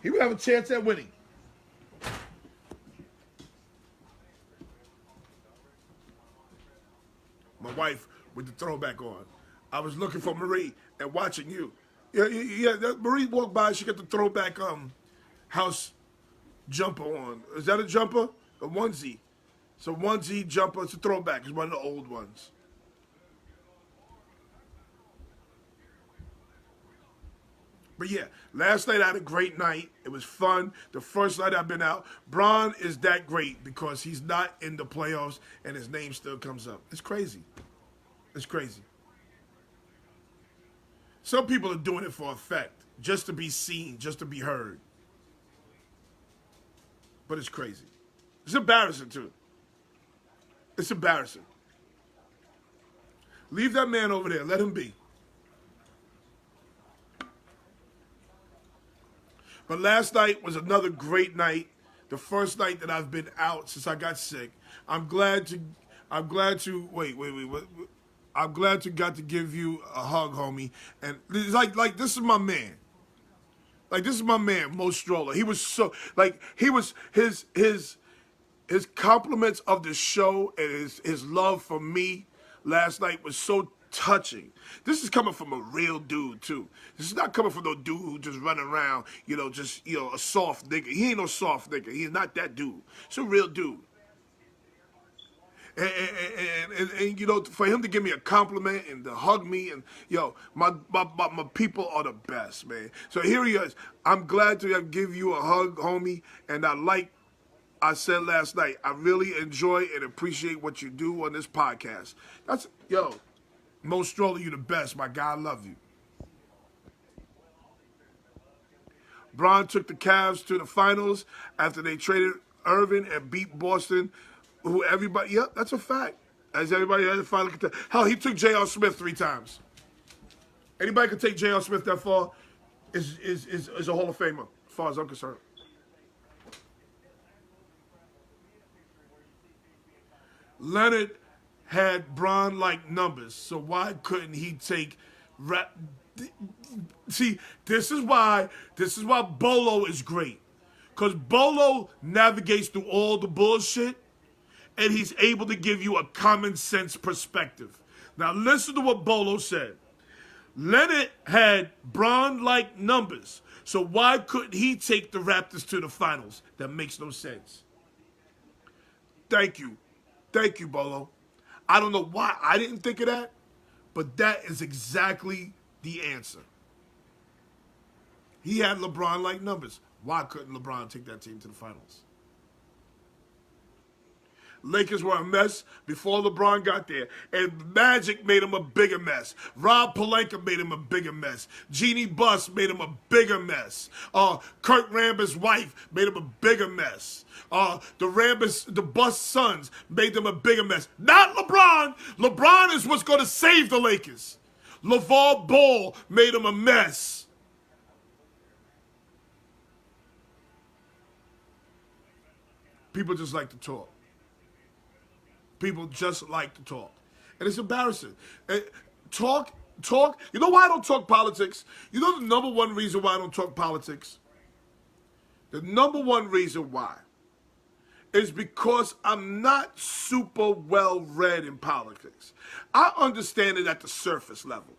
He would have a chance at winning. My wife with the throwback on. I was looking for Marie and watching you. Yeah. Marie walked by. She got the throwback house jumper on. Is that a jumper? A onesie. It's a onesie jumper. It's a throwback. It's one of the old ones. But yeah, last night I had a great night. It was fun. The first night I've been out. Bron is that great because he's not in the playoffs and his name still comes up. It's crazy. It's crazy. Some people are doing it for effect, just to be seen, just to be heard. But it's crazy. It's embarrassing too. It's embarrassing. Leave that man over there. Let him be. But last night was another great night. The first night that I've been out since I got sick. I'm glad to wait. I'm glad to got to give you a hug, homie. And it's like this is my man. Like this is my man, Mo Stroller. He was so like he was his compliments of the show and his love for me last night was so touching. This is coming from a real dude too. This is not coming from no dude who just running around, just a soft nigga. He ain't no soft nigga. He's not that dude. It's a real dude. And for him to give me a compliment and to hug me and my people are the best, man. So here he is. I'm glad to give you a hug, homie. And I said last night, I really enjoy and appreciate what you do on this podcast. Mo Stroller, you the best, my guy. I love you. Bron took the Cavs to the finals after they traded Irvin and beat Boston. Yep, that's a fact. As everybody has a final contest. Hell, he took J.R. Smith 3 times. Anybody can take J.R. Smith that far is a Hall of Famer, as far as I'm concerned. Leonard had Bron-like numbers, so why couldn't he take See, this is why Bolo is great. Because Bolo navigates through all the bullshit, and he's able to give you a common sense perspective. Now listen to what Bolo said. Leonard had Bron-like numbers, so why couldn't he take the Raptors to the finals? That makes no sense. Thank you, Bolo. I don't know why I didn't think of that, but that is exactly the answer. He had LeBron-like numbers. Why couldn't LeBron take that team to the finals? Lakers were a mess before LeBron got there. And Magic made him a bigger mess. Rob Pelinka made him a bigger mess. Jeannie Buss made him a bigger mess. Kurt Rambis' wife made him a bigger mess. The Buss sons made them a bigger mess. Not LeBron. LeBron is what's going to save the Lakers. LeVar Ball made him a mess. People just like to talk. People just like to talk. And it's embarrassing. Talk. You know why I don't talk politics? You know the number one reason why I don't talk politics? The number one reason why is because I'm not super well read in politics. I understand it at the surface level.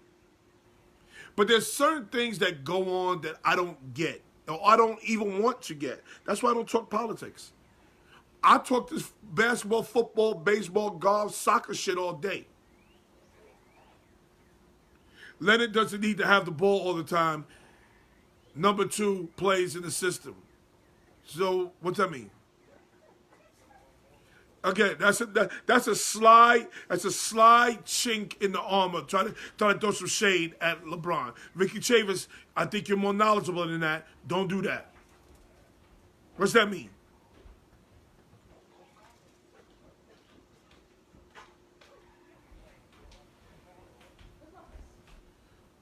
But there's certain things that go on that I don't get, or I don't even want to get. That's why I don't talk politics. I talk this basketball, football, baseball, golf, soccer shit all day. Leonard doesn't need to have the ball all the time. Number 2 plays in the system. So what's that mean? Again, that's a slide chink in the armor, trying to throw some shade at LeBron. Ricky Chavis, I think you're more knowledgeable than that. Don't do that. What's that mean?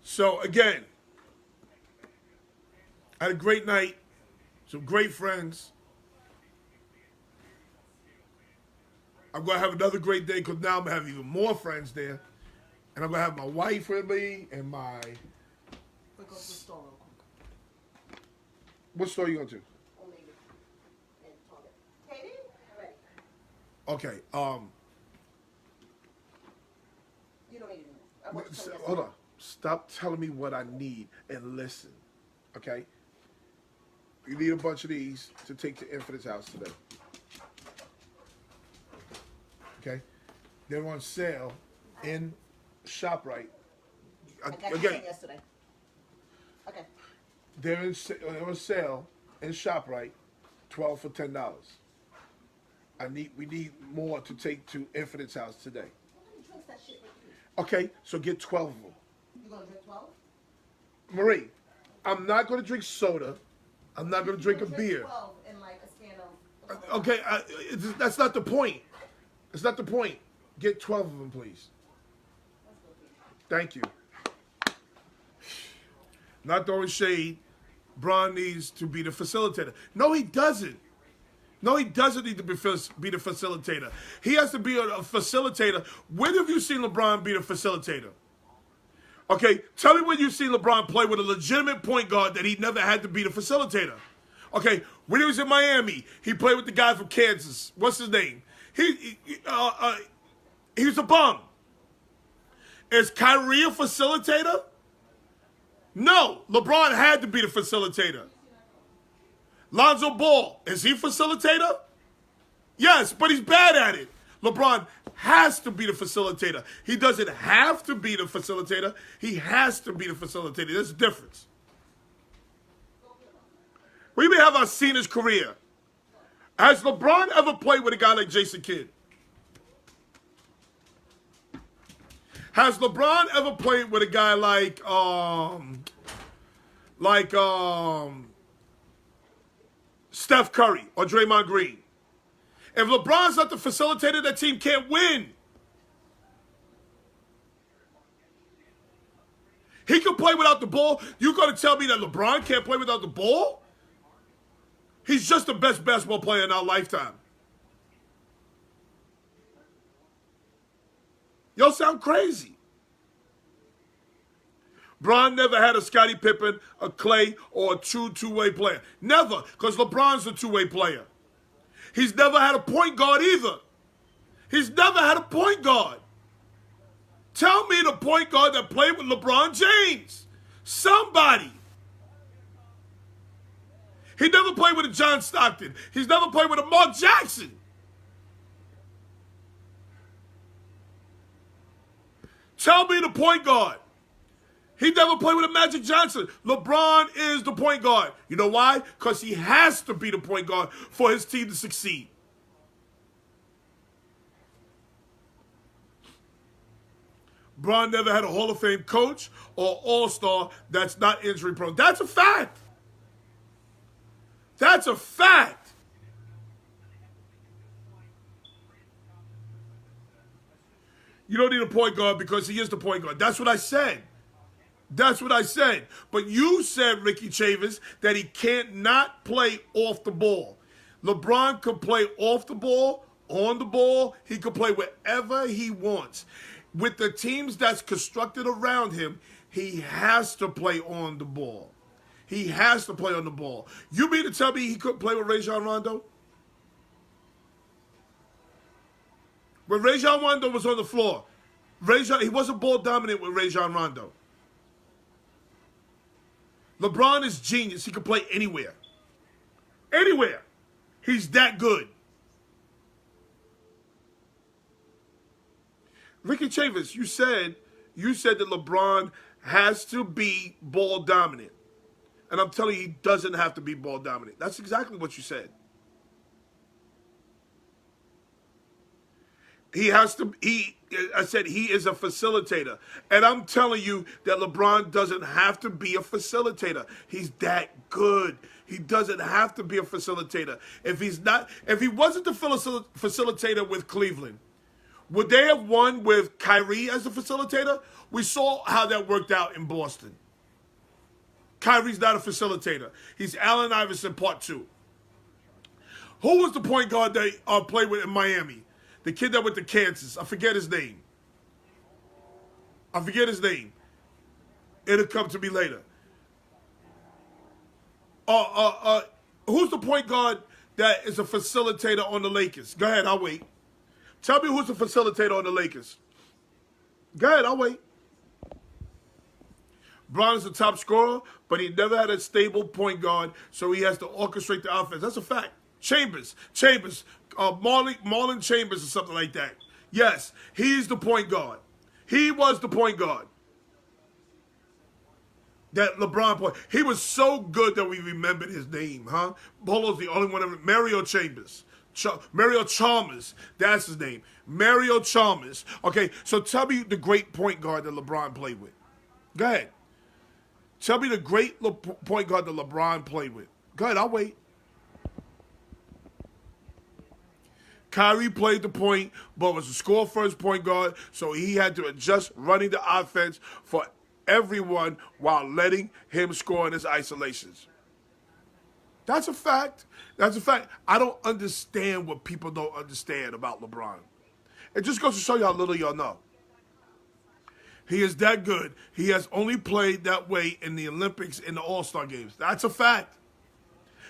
So again, I had a great night, some great friends. I'm going to have another great day because now I'm going to have even more friends there. And I'm going to have my wife with me and my... We'll go to the store real quick. What store are you going to? Old Navy. And Target. Katie? I'm ready. Okay, You don't need to know. hold on. Stop telling me what I need and listen, okay? You need a bunch of these to take to Infinite's house today. Okay? They're on sale in ShopRite. I got you Again, yesterday. Okay. they're on sale in ShopRite, 12 for $10. We need more to take to Infinite's house today. Nobody drinks that shit with you. Okay, so get 12 of them. You gonna drink 12? Marie, I'm not going to drink soda. I'm not going to drink a beer. 12 in like a scan of... Okay, that's not the point. That's not the point. Get 12 of them, please. Thank you. Not throwing shade. Bron needs to be the facilitator. No, he doesn't. No, he doesn't need to be the facilitator. He has to be a facilitator. When have you seen LeBron be the facilitator? Okay, tell me when you've seen LeBron play with a legitimate point guard that he never had to be the facilitator. Okay, when he was in Miami, he played with the guy from Kansas. What's his name? He was a bum. Is Kyrie a facilitator? No, LeBron had to be the facilitator. Lonzo Ball, is he a facilitator? Yes, but he's bad at it. LeBron has to be the facilitator. He doesn't have to be the facilitator. He has to be the facilitator. There's a difference. We may have seen his career. Has LeBron ever played with a guy like Jason Kidd? Has LeBron ever played with a guy like Steph Curry or Draymond Green? If LeBron's not the facilitator, that team can't win. He can play without the ball. You going to tell me that LeBron can't play without the ball? He's just the best basketball player in our lifetime. Y'all sound crazy. Bron never had a Scottie Pippen, a Clay, or a true two-way player. Never, because LeBron's a two-way player. He's never had a point guard either. He's never had a point guard. Tell me the point guard that played with LeBron James. Somebody. He never played with a John Stockton. He's never played with a Mark Jackson. Tell me the point guard. He never played with a Magic Johnson. LeBron is the point guard. You know why? Because he has to be the point guard for his team to succeed. Bron never had a Hall of Fame coach or all-star that's not injury prone. That's a fact. That's a fact. You don't need a point guard because he is the point guard. That's what I said. That's what I said. But you said, Ricky Chavis, that he can't not play off the ball. LeBron can play off the ball, on the ball. He can play wherever he wants. With the teams that's constructed around him, he has to play on the ball. He has to play on the ball. You mean to tell me he couldn't play with Rajon Rondo? When Rajon Rondo was on the floor, he wasn't ball dominant with Rajon Rondo. LeBron is genius. He can play anywhere. Anywhere. He's that good. Ricky Chavis, you said that LeBron has to be ball dominant. And I'm telling you, he doesn't have to be ball dominant. That's exactly what you said. I said he is a facilitator. And I'm telling you that LeBron doesn't have to be a facilitator. He's that good. He doesn't have to be a facilitator. If he wasn't the facilitator with Cleveland, would they have won with Kyrie as the facilitator? We saw how that worked out in Boston. Kyrie's not a facilitator. He's Allen Iverson Part 2. Who was the point guard that played with in Miami? The kid that went to Kansas. I forget his name. It'll come to me later. Who's the point guard that is a facilitator on the Lakers? Go ahead, I'll wait. Tell me who's the facilitator on the Lakers. Go ahead, I'll wait. Bron is the top scorer, but he never had a stable point guard, so he has to orchestrate the offense. That's a fact. Chambers, Marlon Chambers or something like that. Yes, he's the point guard. He was the point guard that LeBron played. He was so good that we remembered his name, huh? Bolo's the only one ever. Mario Chalmers. That's his name. Mario Chalmers. Okay, so tell me the great point guard that LeBron played with. Go ahead. Tell me the great point guard that LeBron played with. Go ahead, I'll wait. Kyrie played the point, but was a score-first point guard, so he had to adjust running the offense for everyone while letting him score in his isolations. That's a fact. That's a fact. I don't understand what people don't understand about LeBron. It just goes to show you how little y'all know. He is that good. He has only played that way in the Olympics and the All-Star games. That's a fact.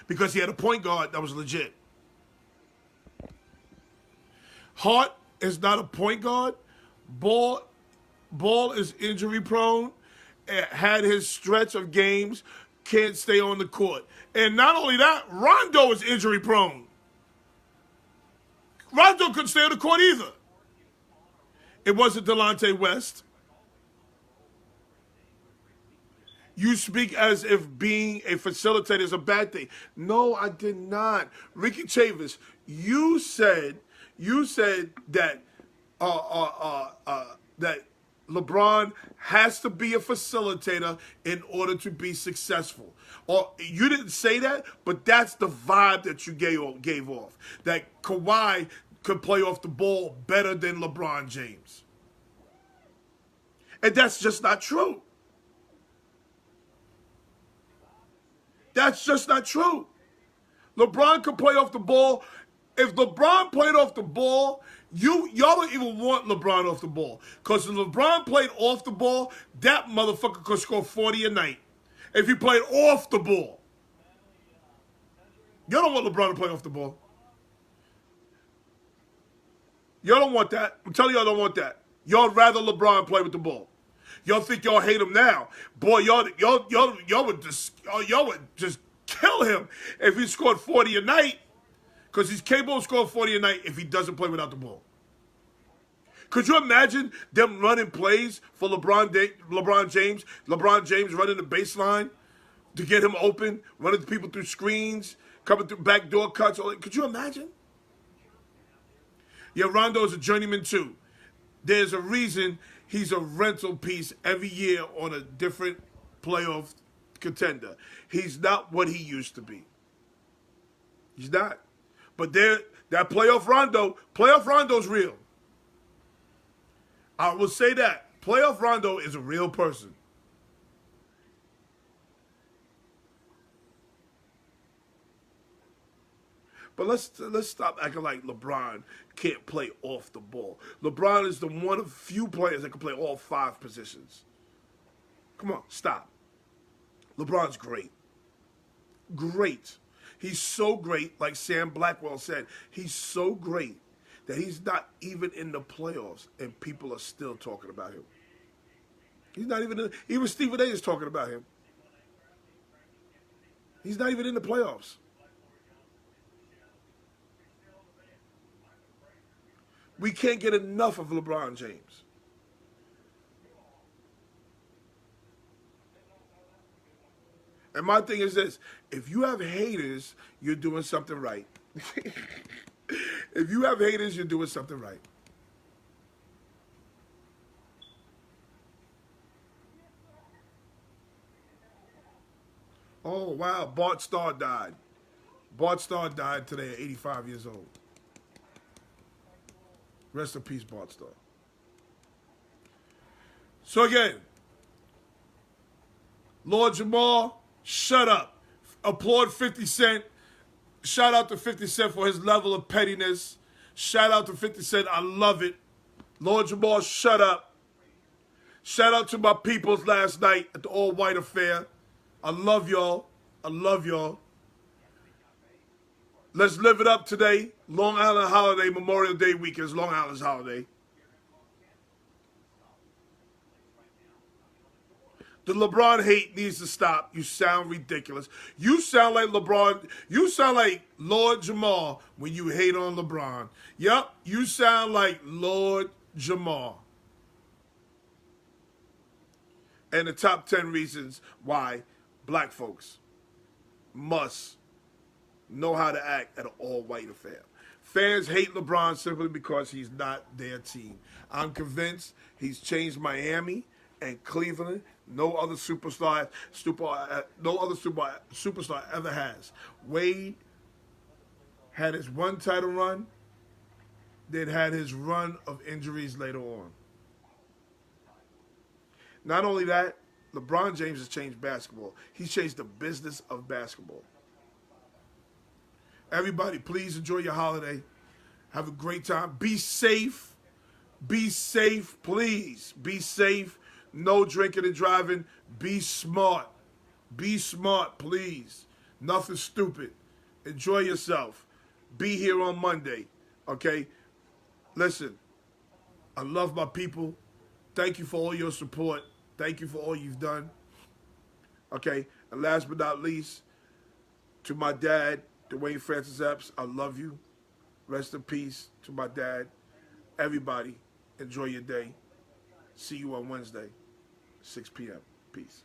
Because he had a point guard that was legit. Hart is not a point guard. Ball is injury prone. Had his stretch of games. Can't stay on the court. And not only that, Rondo is injury prone. Rondo couldn't stay on the court either. It wasn't Delonte West. You speak as if being a facilitator is a bad thing. No, I did not. Ricky Chavis, you said that that LeBron has to be a facilitator in order to be successful. Or you didn't say that, but that's the vibe that you gave off. That Kawhi could play off the ball better than LeBron James. And that's just not true. That's just not true. LeBron could play off the ball. If LeBron played off the ball, y'all don't even want LeBron off the ball. Because if LeBron played off the ball, that motherfucker could score 40 a night. If he played off the ball. Y'all don't want LeBron to play off the ball. Y'all don't want that. I'm telling y'all don't want that. Y'all rather LeBron play with the ball. Y'all think y'all hate him now. Boy, y'all would just kill him if he scored 40 a night. Because he's capable of scoring 40 a night if he doesn't play without the ball. Could you imagine them running plays for LeBron James? LeBron James running the baseline to get him open, running people through screens, coming through backdoor cuts. Could you imagine? Yeah, Rondo is a journeyman too. There's a reason he's a rental piece every year on a different playoff contender. He's not what he used to be. He's not. But that playoff Rondo's real. I will say that. Playoff Rondo is a real person. But let's stop acting like LeBron can't play off the ball. LeBron is the one of few players that can play all 5 positions. Come on, stop. LeBron's great. Great. He's so great, like Sam Blackwell said, he's so great that he's not even in the playoffs and people are still talking about him. He's not even even Stephen A is talking about him. He's not even in the playoffs. We can't get enough of LeBron James. And my thing is this, if you have haters, you're doing something right. If you have haters, you're doing something right. Oh, wow, Bart Starr died. Bart Starr died today at 85 years old. Rest in peace, Bart Starr. So again, Lord Jamal, shut up. Applaud 50 Cent. Shout out to 50 Cent for his level of pettiness. Shout out to 50 Cent. I love it. Lord Jamal, shut up. Shout out to my peoples last night at the all-white affair. I love y'all. I love y'all. Let's live it up today. Long Island holiday, Memorial Day weekend is Long Island's holiday. The LeBron hate needs to stop. You sound ridiculous. You sound like LeBron. You sound like Lord Jamal when you hate on LeBron. Yep, you sound like Lord Jamal. And the top 10 reasons why black folks must know how to act at an all-white affair. Fans hate LeBron simply because he's not their team. I'm convinced he's changed Miami and Cleveland. No other superstar ever has. Wade had his one title run, then had his run of injuries later on. Not only that, LeBron James has changed basketball. He's changed the business of basketball. Everybody, please enjoy your holiday. Have a great time. Be safe. Be safe, please. Be safe. No drinking and driving. Be smart. Be smart, please. Nothing stupid. Enjoy yourself. Be here on Monday. Okay? Listen, I love my people. Thank you for all your support. Thank you for all you've done. Okay? And last but not least, to my dad, Dwayne Francis Epps, I love you. Rest in peace to my dad. Everybody, enjoy your day. See you on Wednesday, 6 p.m. Peace.